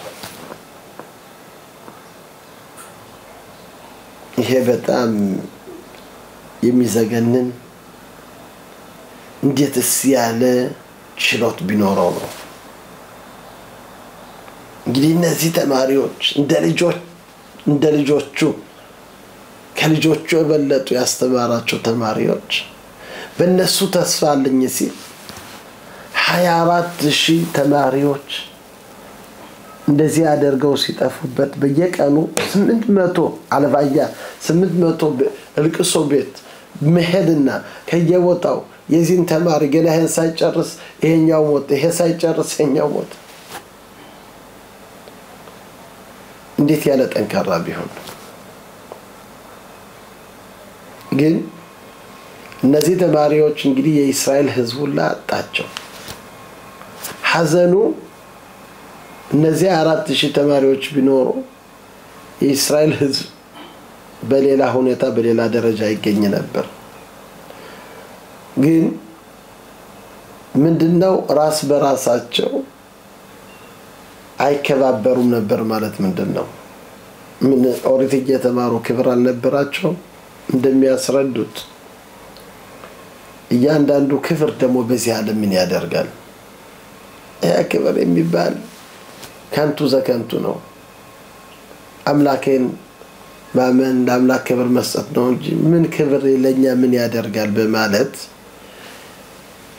ይሄ በጣም የሚዘገንን እንዴትስ ያለ ችሎት ቢኖረው ነው እንግዲህ እነዚህ ተማሪዎች እንደ ልጆቹ ከልጆቹ የበለጡ ያስተማራቸው ተማሪዎች በእነሱ ተስፋ አለኝ ሲል 24000 ተማሪዎች እንደዚህ አደርገው ሲጠፉበት በየቀኑ 800 አለባያ 800 እልቅሶ ቤት መሄድና ከየቦታው የዚህን ተማሪ ገና ይሄን ሳይጨርስ ይሄኛው ሞት ይሄ ሳይጨርስ ይሄኛው ሞት እንዴት ያለ ጠንካራ ቢሆን ግን እነዚህ ተማሪዎች እንግዲህ የእስራኤል ህዝብ ሁሉ አጣቸው ሐዘኑ እነዚህ 4000 ተማሪዎች ቢኖሩ የእስራኤል ህዝብ በሌላ ሁኔታ በሌላ ደረጃ ይገኝ ነበር ግን ምንድነው ራስ በራሳቸው አይከባበሩም ነበር ማለት ምንድነው ምን ኦሪት እየተማሩ ክብር አልነበራቸው እንደሚያስረዱት እያንዳንዱ ክብር ደግሞ በዚህ ዓለም ምን ያደርጋል ያ ክብር የሚባል ከንቱ ዘከንቱ ነው አምላኬን ማመን ለአምላክ ክብር መስጠት ነው እንጂ ምን ክብር ለኛ ምን ያደርጋል በማለት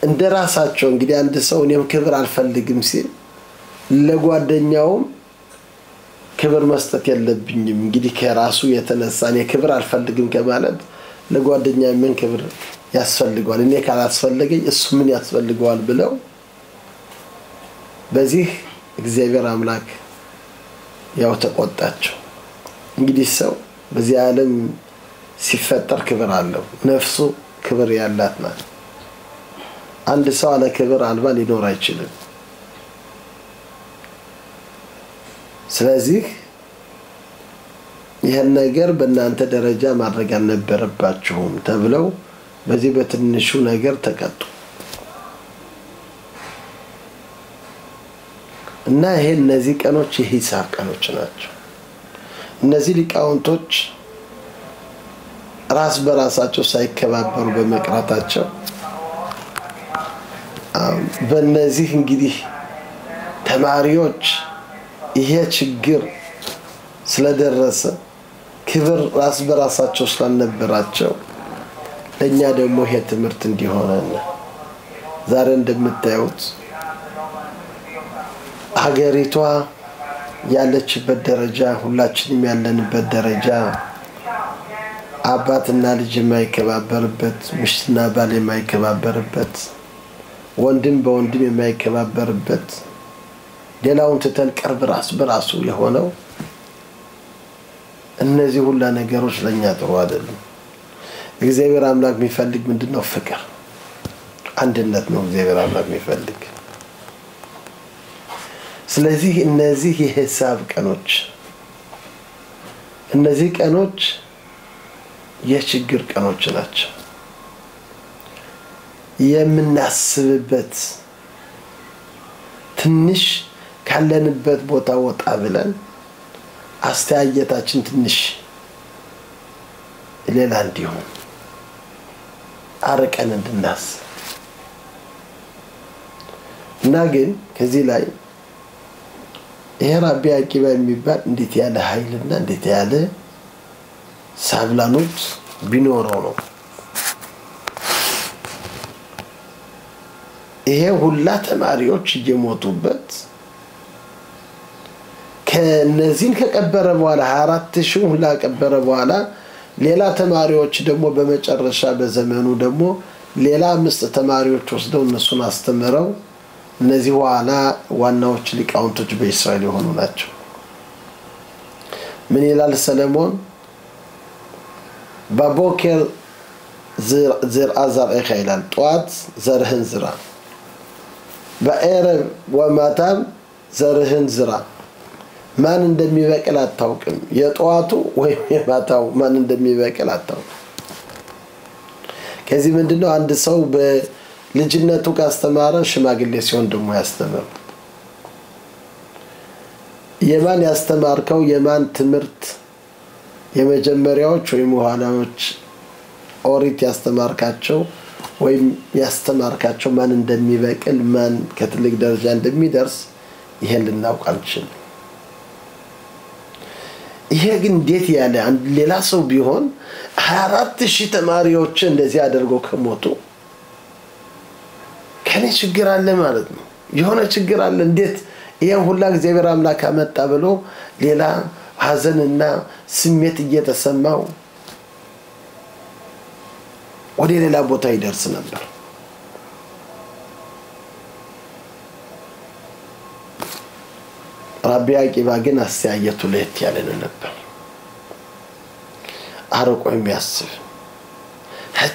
እንደራሳቸው እንግዲህ አንድ ሰው እኔም ክብር አልፈልግም ሲል ለጓደኛው ክብር መስጠት የለብኝም እንግዲህ ከራሱ የተነሳ እኔ ክብር አልፈልግም ከማለት ለጓደኛ ምን ክብር ያስፈልጋል እኔ ካላስፈልገኝ እሱ ምን ያስፈልጋል ብለው በዚህ እግዚአብሔር አምላክ ያው ተቆጣቸው እንግዲህ ሰው በዚህ ዓለም ሲፈጠር ክብር አለው ነፍሱ ክብር ያላት ናት አንድ ሰው አለ ክብር አልባ ሊኖር አይችልም ስለዚህ ይሄን ነገር በእናንተ ደረጃ ማድረግ አልነበረባችሁም ተብለው በዚህ በትንሹ ነገር ተቀጡ እና ይሄ እነዚህ ቀኖች የሂሳብ ቀኖች ናቸው እነዚህ ሊቃውንቶች ራስ በራሳቸው ሳይከባበሩ በመቅራታቸው በእነዚህ እንግዲህ ተማሪዎች ይሄ ችግር ስለደረሰ ክብር ራስ በራሳቸው ስላልነበራቸው ለኛ ደግሞ ይሄ ትምህርት እንዲሆነን ዛሬ እንደምታዩት ሀገሪቷ ያለችበት ደረጃ ሁላችንም ያለንበት ደረጃ አባትና ልጅ የማይከባበርበት ምሽትና ባል የማይከባበርበት ወንድም በወንድም የማይከባበርበት ሌላውን ትተን ቅርብ ራስ በራሱ የሆነው እነዚህ ሁሉ ነገሮች ለኛ ጥሩ አይደለም እግዚአብሔር አምላክ የሚፈልግ ምንድነው ፍቅር አንድነት ነው እግዚአብሔር አምላክ የሚፈልግ ስለዚህ እነዚህ የሂሳብ ቀኖች እነዚህ ቀኖች የችግር ቀኖች ናቸው የምናስብበት ትንሽ ካለንበት ቦታ ወጣ ብለን አስተያየታችን ትንሽ ሌላ እንዲሆን አርቀን እንድናስብ እና ግን ከዚህ ላይ የራቢ አቂባ የሚባል እንዴት ያለ ኃይልና እንዴት ያለ ሳብላኖት ቢኖረው ነው ይሄ ሁላ ተማሪዎች እየሞቱበት ከነዚህን ከቀበረ በኋላ 24000 ሁላ ቀበረ በኋላ ሌላ ተማሪዎች ደግሞ በመጨረሻ በዘመኑ ደግሞ ሌላ 5 ተማሪዎች ወስደው እነሱን አስተምረው እነዚህ ዋና ዋናዎች ሊቃውንቶች በእስራኤል የሆኑ ናቸው ምን ይላል ሰለሞን ባቦከር ዘር አዛር ይላል ጧት ዘርህን ዝራ በአረብ ወማታም ዘርህን ዝራ ማን እንደሚበቅል አታውቅም የጧቱ ወይ የማታው ማን እንደሚበቅል አታውቅም ከዚህ ምንድነው አንድ ሰው በልጅነቱ ካስተማረ ሽማግሌ ሲሆን ደግሞ ያስተምር የማን ያስተማርከው የማን ትምርት የመጀመሪያዎች ወይ መዋላዎች ኦሪት ያስተማርካቸው ወይ ያስተማርካቸው ማን እንደሚበቅል ማን ከትልቅ ደረጃ እንደሚደርስ ይሄን ልናውቅ አንችልም ይሄ ግን እንዴት ያለ ሌላ ሰው ቢሆን 24000 ተማሪዎች እንደዚህ አድርገው ከሞቱ ከኔ ችግር አለ ማለት ነው የሆነ ችግር አለ እንዴት ይሄን ሁላ እግዚአብሔር አምላክ አመጣ ብሎ ሌላ ሐዘንና ስሜት እየተሰማው ወደ ሌላ ቦታ ይደርስ ነበር ራቢ አቂባ ግን አስተያየቱ ለየት ያለ ነበር አርቆ የሚያስብ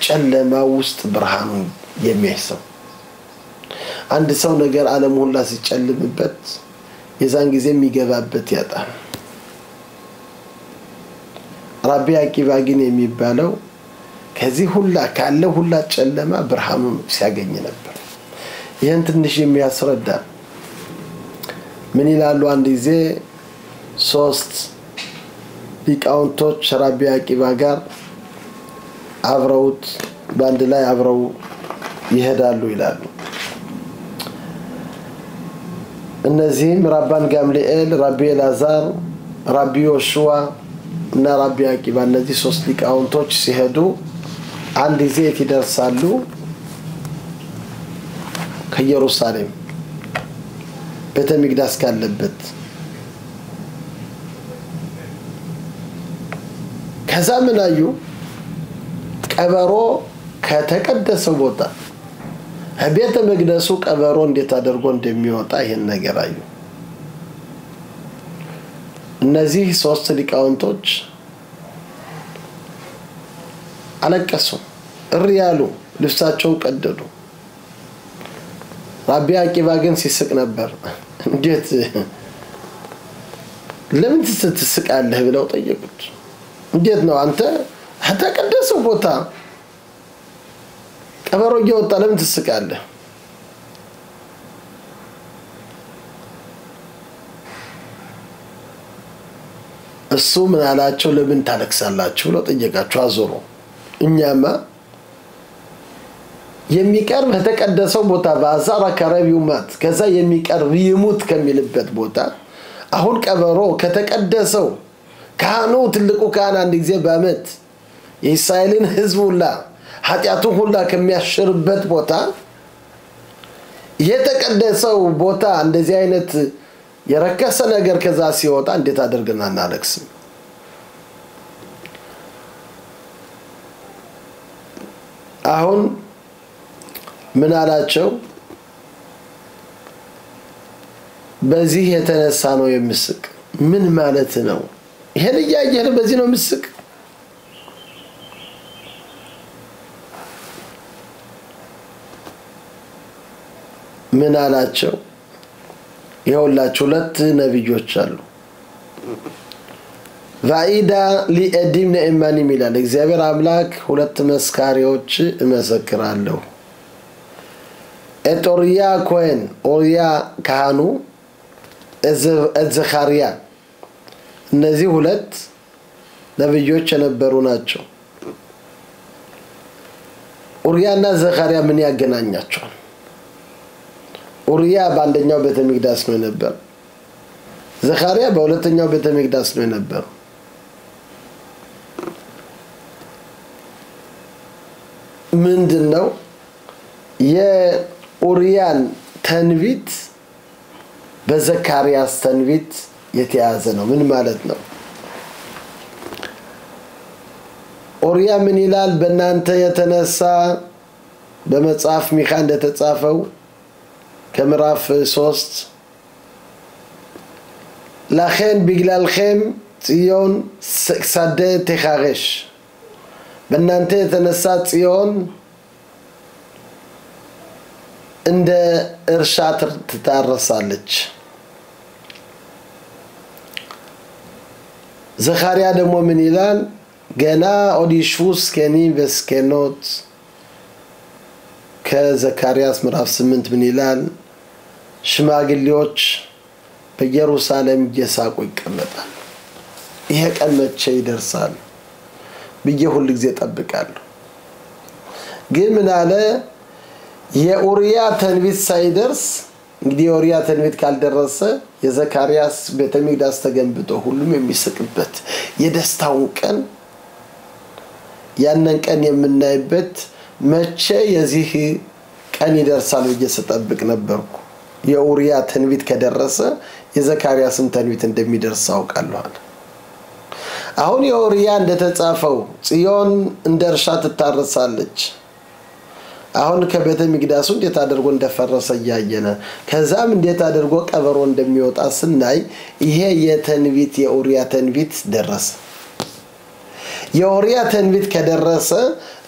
ጨለማ ውስጥ ብርሃኑን የሚያይሰው አንድ ሰው ነገር ዓለም ሁላ ሲጨልምበት የዛን ጊዜ የሚገባበት ያጣል ራቢ አቂባ ግን የሚባለው ከዚህ ሁላ ካለ ሁላ ጨለማ ብርሃኑን ሲያገኝ ነበር ይሄን ትንሽ የሚያስረዳ ምን ይላሉ አንድ ጊዜ 3 ሊቃውንቶች ራቢ አቂባ ጋር አብረውት ባንድ ላይ አብረው ይሄዳሉ ይላሉ እነዚህም ራባን ጋምሊኤል ራቢ ኤልዓዛር ራቢ ዮሹዋ እና ራቢ አቂባ እነዚህ 3 ሊቃውንቶች ሲሄዱ አንድ ጊዜ ይደርሳሉ ከኢየሩሳሌም ቤተ መቅደስ ካለበት ከዛ ምን አዩ ቀበሮ ከተቀደሰው ቦታ ቤተ መቅደሱ ቀበሮ እንዴት አድርጎ እንደሚወጣ ይሄን ነገር አዩ እነዚህ 3 ሊቃውንቶች አለቀሱ እሪያሉ ልብሳቸውን ቀደዱ ራቢ አቂባ ግን ሲስቅ ነበር እንዴት ለምን ትስቃለህ ብለው ጠየቁት እንዴት ነው አንተ ተቀደሰው ቦታ ቀበሮ እየወጣ ለምን ትስቃለህ እሱ ምን አላቸው ለምን ታለቅሳላችሁ ብለው ጠየቃቸው አዞሮ እኛማ የሚቀርብ ተቀደሰው ቦታ ባዛራ ከረቢውማት ከዛ የሚቀርብ ይሙት ከሚልበት ቦታ አሁን ቀበሮ ከተቀደሰው ካህኑ ትልቁ ካህን አንድ ጊዜ በአመት የእስራኤልን ህዝብ ሁላ ኃጢያቱን ሁላ ከሚያሽርበት ቦታ የተቀደሰው ቦታ እንደዚህ አይነት የረከሰ ነገር ከዛ ሲወጣ እንዴት አድርገን አናለቅስም? አሁን ምን አላቸው? በዚህ የተነሳ ነው የምስቅ። ምን ማለት ነው? ይሄን እያየህ በዚህ ነው የምስቅ? ምን አላቸው? ይኸውላችሁ ሁለት ነብዮች አሉ። ቫኢዳ ሊኤዲም ነእማኒ ይላል እግዚአብሔር አምላክ ሁለት መስካሪዎች እመሰክራለሁ። ኤጦሪያ ኮይን ኦሪያ ካህኑ ዘካሪያ እነዚህ ሁለት ነብዮች የነበሩ ናቸው። ኡሪያና ዘካሪያ ምን ያገናኛቸዋል? ኡሪያ በአንደኛው ቤተ መቅደስ ነው የነበረው። ዘካሪያ በሁለተኛው ቤተ መቅደስ ነው የነበረው። ምንድነው የኡሪያን ተንቢት በዘካሪያስ ተንቢት የተያዘ ነው? ምን ማለት ነው? ኡሪያ ምን ይላል? በእናንተ የተነሳ በመጽሐፍ ሚካ እንደተጻፈው ከምዕራፍ 3 לכן בגללכם ציון שדה תחרש በእናንተ የተነሳ ጽዮን እንደ እርሻ ትታረሳለች። ዘካሪያ ደግሞ ምን ይላል? ገና ኦዲሽፉ ስኬኒም ወስኬኖት ከዘካርያስ ምዕራፍ 8 ምን ይላል? ሽማግሌዎች በኢየሩሳሌም እየሳቁ ይቀመጣሉ። ይሄ ቀን መቼ ይደርሳል ብዬ ሁሉ ጊዜ ጠብቃለሁ። ግን ምን አለ? የኡሪያ ተንቢት ሳይደርስ እንግዲህ የኡሪያ ተንቢት ካልደረሰ የዘካርያስ ቤተ መቅደስ ተገንብቶ ሁሉም የሚስቅበት የደስታው ቀን ያንን ቀን የምናይበት መቼ የዚህ ቀን ይደርሳል ብዬ ስጠብቅ ነበርኩ። የኡሪያ ተንቢት ከደረሰ የዘካርያስም ተንቢት እንደሚደርስ አውቃለሁ። አሁን የኡሪያ እንደተጻፈው ጽዮን እንደ እርሻ ትታረሳለች። አሁን ከቤተ መቅደሱ እንዴት አድርጎ እንደፈረሰ ያየነ ከዛም እንዴት አድርጎ ቀበሮ እንደሚወጣ ስናይ ይሄ የተንቢት የኡሪያ ተንቢት ደረሰ። የኡሪያ ተንቢት ከደረሰ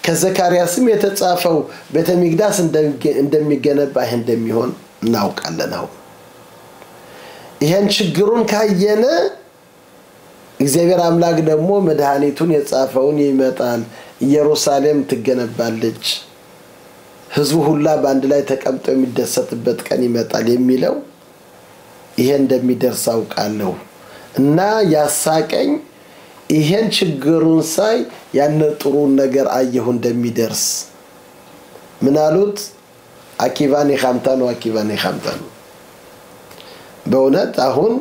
ከዘካርያስም የተጻፈው ቤተ መቅደስ እንደሚገነባ እንደሚሆን እናውቃለን። አሁን ይሄን ችግሩን ካየነ እግዚአብሔር አምላክ ደግሞ መድኃኒቱን የጻፈውን ይመጣል። ኢየሩሳሌም ትገነባለች፣ ህዝቡ ሁላ በአንድ ላይ ተቀምጦ የሚደሰትበት ቀን ይመጣል የሚለው ይሄ እንደሚደርስ አውቃለሁ። እና ያሳቀኝ ይሄን ችግሩን ሳይ ያን ጥሩ ነገር አየሁ እንደሚደርስ። ምን አሉት? አኪቫኒ ኻምታኑ አኪቫኒ ኻምታኑ በእውነት አሁን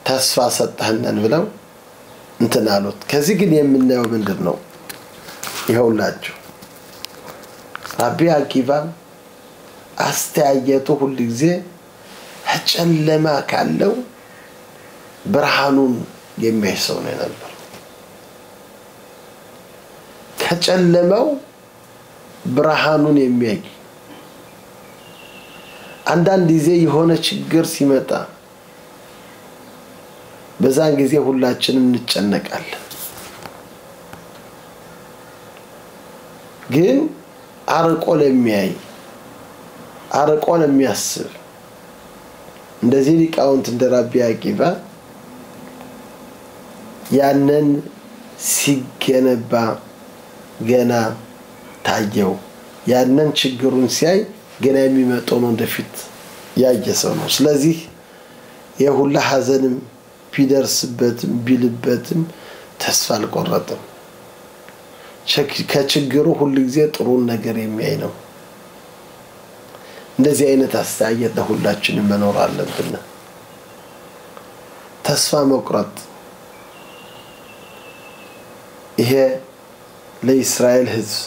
ተስፋ ሰጣህነን ብለው እንትን አሉት። ከዚህ ግን የምናየው ምንድነው? ይኸውላችሁ ራቢ አኪቫ አስተያየቱ ሁሉ ጊዜ ጨለማ ካለው ብርሃኑን የሚያሰው ነው ነበር። ከጨለማው ብርሃኑን የሚያይ አንዳንድ ጊዜ የሆነ ችግር ሲመጣ በዛን ጊዜ ሁላችንም እንጨነቃለን። ግን አርቆ ለሚያይ አርቆ ለሚያስብ እንደዚህ ሊቃውንት እንደራቢ አቂባ ያንን ሲገነባ ገና ታየው። ያንን ችግሩን ሲያይ ገና የሚመጣው ነው እንደፊት ያየሰው ነው። ስለዚህ የሁላ ሐዘንም ቢደርስበትም ቢልበትም ተስፋ አልቆረጠም። ከችግሩ ሁሉ ጊዜ ጥሩ ነገር የሚያይ ነው። እንደዚህ አይነት አስተያየት ለሁላችንም መኖር አለብን። ተስፋ መቁረጥ ይሄ ለእስራኤል ህዝብ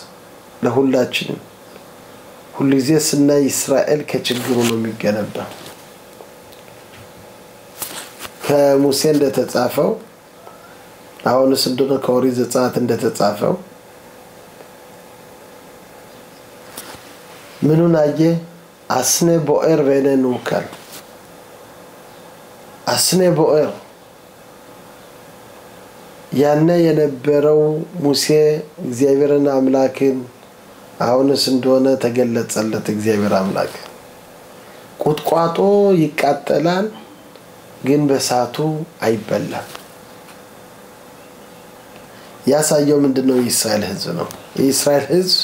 ለሁላችንም ሁሉ ጊዜ ስናይ እስራኤል ከችግሩ ነው የሚገነባ። ከሙሴ እንደተጻፈው አሁንስ እንደሆነ ከኦሪት ዘጸአት እንደተጻፈው ምኑን አየ አስነ ቦኤር በነኑካል አስነ ቦኤር ያነ የነበረው ሙሴ እግዚአብሔርን አምላክን አሁንስ እንደሆነ ተገለጸለት እግዚአብሔር አምላክ ቁጥቋጦ ይቃጠላል ግን በሳቱ አይበላም ያሳየው ምንድነው የእስራኤል ህዝብ ነው የእስራኤል ህዝብ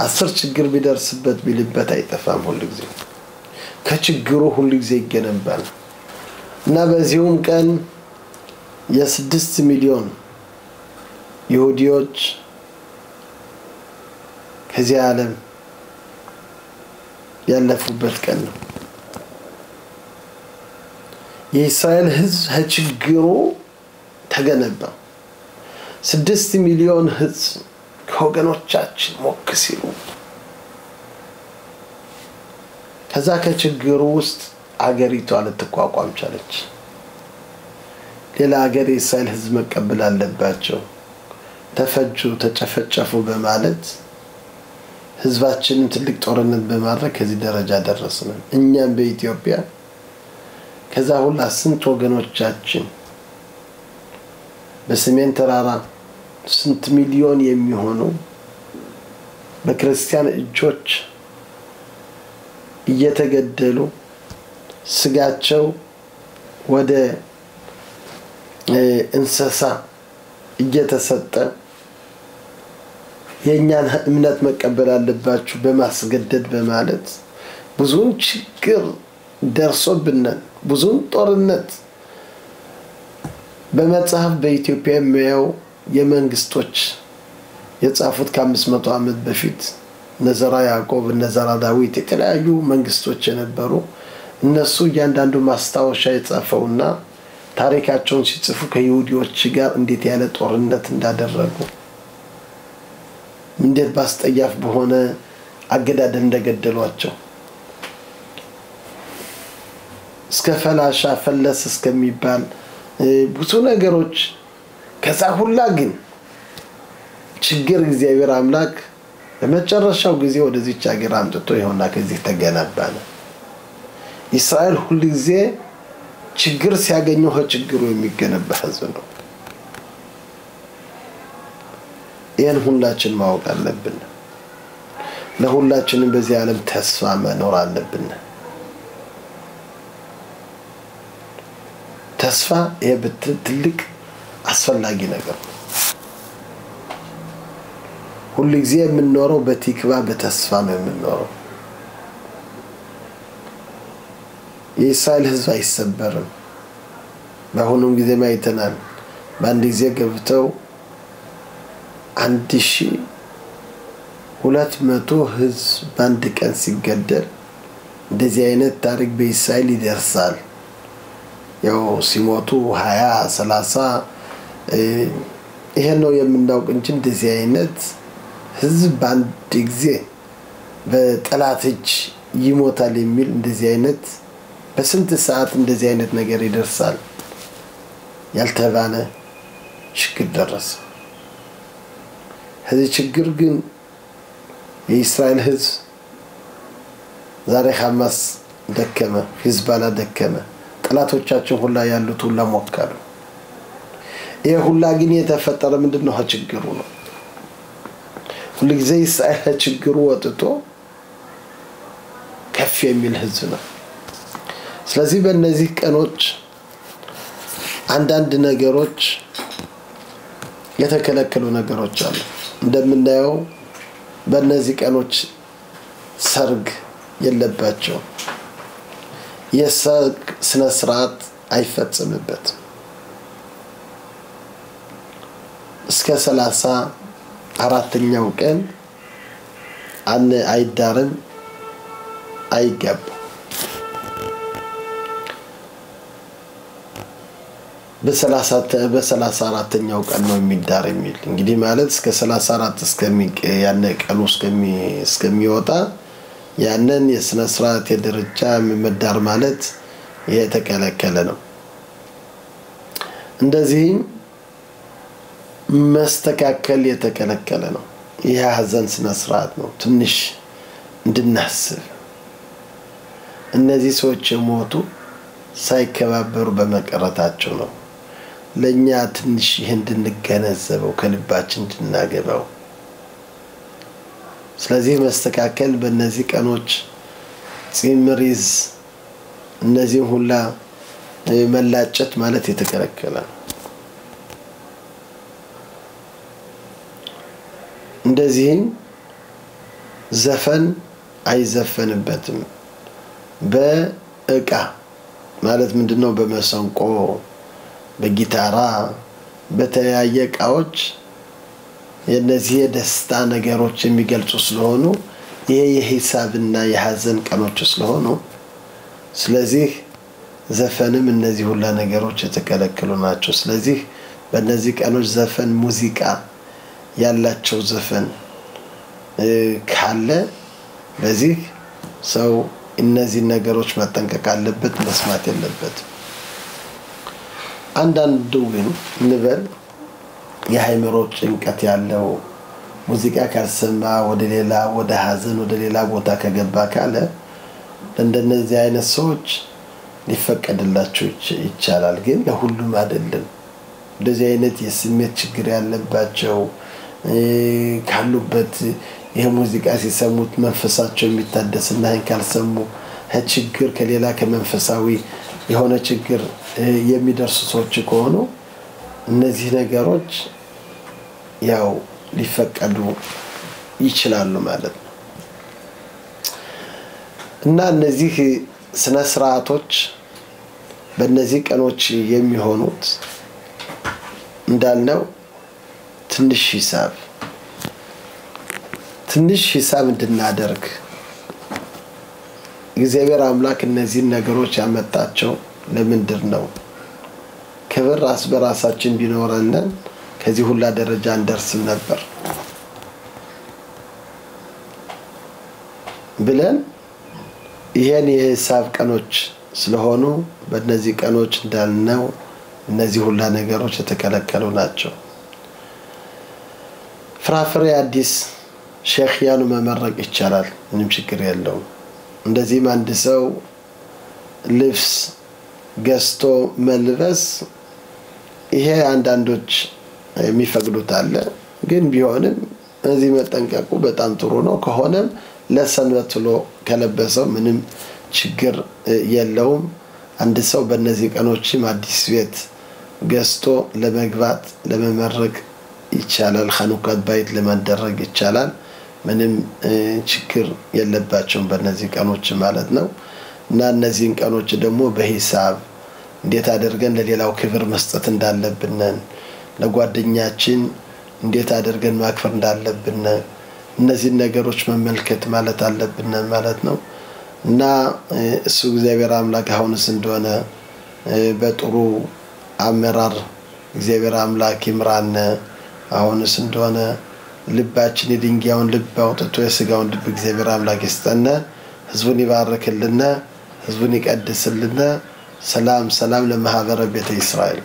10 ችግር ቢደርስበት ቢልበት አይጠፋም ሁሉ ጊዜ ከችግሩ ሁሉ ጊዜ ይገነባል እና በዚሁም ቀን የ6 ሚሊዮን ይሁዲዎች ከዚህ ዓለም ያለፉበት ቀን ነው የእስራኤል ህዝብ ከችግሩ ተገነባ 6 ሚሊዮን ህዝብ ከወገኖቻችን ሞክ ሲሉ ከዛ ከችግሩ ውስጥ አገሪቷ ልትቋቋም ቻለች ሌላ ሀገር የእስራኤል ህዝብ መቀበል አለባቸው ተፈጁ ተጨፈጨፉ በማለት ህዝባችንን ትልቅ ጦርነት በማድረግ ከዚህ ደረጃ ደረስን እኛም በኢትዮጵያ ከዛ ሁሉ ስንት ወገኖቻችን በሰሜን ተራራ ስንት ሚሊዮን የሚሆኑ በክርስቲያን እጆች እየተገደሉ ስጋቸው ወደ እንስሳ እየተሰጠ የኛን እምነት መቀበል አለባችሁ በማስገደድ በማለት ብዙን ችግር ደርሶብናል ብዙን ጦርነት በመጽሐፍ በኢትዮጵያ የሚያው የመንግስቶች የጻፉት ከ500 ዓመት በፊት ነዘራ ያዕቆብ ነዘራ ዳዊት የተለያዩ መንግስቶች የነበሩ እነሱ እያንዳንዱ ማስታወሻ የጻፈውና ታሪካቸውን ሲጽፉ ከይሁዲዎች ጋር እንዴት ያለ ጦርነት እንዳደረጉ እንዴት ባስጠያፍ በሆነ አገዳደል እንደገደሏቸው እስከ ፈላሻ ፈለስ እስከሚባል ብዙ ነገሮች ከዛ ሁላ ግን ችግር እግዚአብሔር አምላክ በመጨረሻው ጊዜ ወደዚህ ሀገር አምጥቶ ይሆንና ከዚህ ተገናባነ እስራኤል ሁሉ ጊዜ ችግር ሲያገኘው ችግሩ የሚገነባ ህዝብ ነው ይሄን ሁላችን ማወቅ አለብን ለሁላችንም በዚህ ዓለም ተስፋ መኖር አለብን ተስፋ የብትልቅ አስፈላጊ ነገር ሁሉ ጊዜ የምንኖረው በትክባ በተስፋ ነው የምንኖረው የእስራኤል ህዝብ አይሰበርም በአሁኑም ጊዜ ማይተናል በአንድ ጊዜ ገብተው 1200 ህዝብ በአንድ ቀን ሲገደል እንደዚህ አይነት ታሪክ በእስራኤል ይደርሳል ያው ሲሞቱ 20 30 ይሄ ነው የምናውቅ እንጂ እንደዚህ አይነት ህዝብ በአንድ ጊዜ በጠላት እጅ ይሞታል የሚል እንደዚህ አይነት በስንት ሰዓት እንደዚህ አይነት ነገር ይደርሳል ያልተባለ ችግር ደረሰ هذا ችግር ግን የእስራኤል ህዝብ ዛሬ ሐማስ ደከመ ሂዝባላ ደከመ ጠላቶቻቸው ሁላ ያሉት ሁላ ሞከሩ ይሄ ሁላ ግን የተፈጠረ ምንድነው ችግሩ ነው ሁሉ ጊዜ እስራኤል ችግሩ ወጥቶ ከፍ የሚል ህዝብ ነው ስለዚህ በእነዚህ ቀኖች አንዳንድ ነገሮች የተከለከሉ ነገሮች አሉ እንደምናየው በእነዚህ ቀኖች ሰርግ የለባቸው የሰርግ ስነ ስርዓት አይፈጽምበት እስከ 34ኛው ቀን አይዳርም አይጋቡ በ34ኛው ቀን ነው የሚዳር የሚል እንግዲህ ማለት እስከ 34 ያነ ቀኑ እስከሚወጣ ያንን የስነ ስርዓት የደረጃ መዳር ማለት የተከለከለ ነው እንደዚህም መስተካከል የተከለከለ ነው ይህ ሐዘን ስነ ስርዓት ነው ትንሽ እንድናስብ እነዚህ ሰዎች የሞቱ ሳይከባበሩ በመቀረታቸው ነው ለኛ ትንሽ ይሄን እንድንገነዘበው ከልባችን እንድናገባው ስለዚህ መስተካከል በእነዚህ ቀኖች ጺምሪዝ እነዚህ ሁላ መላጨት ማለት የተከለከለ እንደዚህም ዘፈን አይዘፈንበትም በእቃ ማለት ምንድነው በመሰንቆ በጊታራ በተለያየ እቃዎች የነዚህ የደስታ ነገሮች የሚገልጹ ስለሆኑ ይሄ የሂሳብና የሐዘን ቀኖች ስለሆኑ ስለዚህ ዘፈንም እነዚህ ሁላ ነገሮች የተከለከሉ ናቸው ስለዚህ በእነዚህ ቀኖች ዘፈን ሙዚቃ ያላቸው ዘፈን ካለ በዚህ ሰው እነዚህ ነገሮች መጠንቀቅ አለበት መስማት የለበት አንዳንዱ ግን ንበል የሃይምሮ ጭንቀት ያለው ሙዚቃ ካልሰማ ወደ ሐዘን ወደ ሌላ ቦታ ከገባ ካለ እንደነዚህ አይነት ሰዎች ሊፈቀድላቸው ይቻላል ግን ለሁሉም አይደለም እንደዚህ አይነት የስሜት ችግር ያለባቸው ካሉበት የሙዚቃ ሲሰሙት መንፈሳቸው የሚታደስና ካልሰሙ ችግር ከሌላ ከመንፈሳዊ የሆነ ችግር የሚደርሱ ሰዎች ከሆኑ እነዚህ ነገሮች ያው ሊፈቀዱ ይችላሉ ማለት ነው እና እነዚህ ስነ ስርዓቶች በእነዚህ ቀኖች የሚሆኑት እንዳልነው ትንሽ ሂሳብ እንድናደርግ እግዚአብሔር አምላክ እነዚህ ነገሮች ያመጣቸው ለምንድን ነው ክብር ራስ በራሳችን ቢኖርና ከዚህ ሁላ ደረጃ እንደርስም ነበር ብለን ይሄን የሂሳብ ቀኖች ስለሆኑ በእነዚህ ቀኖች እንዳልነው እነዚህ ሁላ ነገሮች የተከለከሉ ናቸው ፍራፍሬ አዲስ ሼኽያኑ መመረቅ ይቻላል ምንም ችግር የለውም እንደዚህም አንድ ሰው ልብስ ገዝቶ መልበስ ይሄ አንዳንዶች የሚፈቅዱት አለ ግን ቢሆንም እዚህ መጠንቀቁ በጣም ጥሩ ነው ከሆነም ለሰንበት ብሎ ከለበሰው ምንም ችግር የለውም አንድ ሰው በእነዚህ ቀኖችም አዲስ ቤት ገዝቶ ለመግባት ለመመረቅ ይቻላል ኻኑካት ባይት ለማደረግ ይቻላል ምንም ችግር የለባቸውም በእነዚህ ቀኖች ማለት ነው እና እነዚህን ቀኖች ደግሞ በሂሳብ እንዴት አድርገን ለሌላው ክብር መስጠት እንዳለብን ለጓደኛችን እንዴት አድርገን ማክበር እንዳለብን እነዚህ ነገሮች መመልከት ማለት አለብን ማለት ነው እና እሱ እግዚአብሔር አምላክ አሁንስ እንደሆነ በጥሩ አመራር እግዚአብሔር አምላክ ይምራን አሁንስ እንደሆነ ልባችን የድንጋዩን ልብ አውጥቶ የሥጋውን ልብ እግዚአብሔር አምላክ ይስጠን ህዝቡን ይባርክልን ህዝቡን ይቀድስልን ሰላም ለማህበረ ቤተ እስራኤል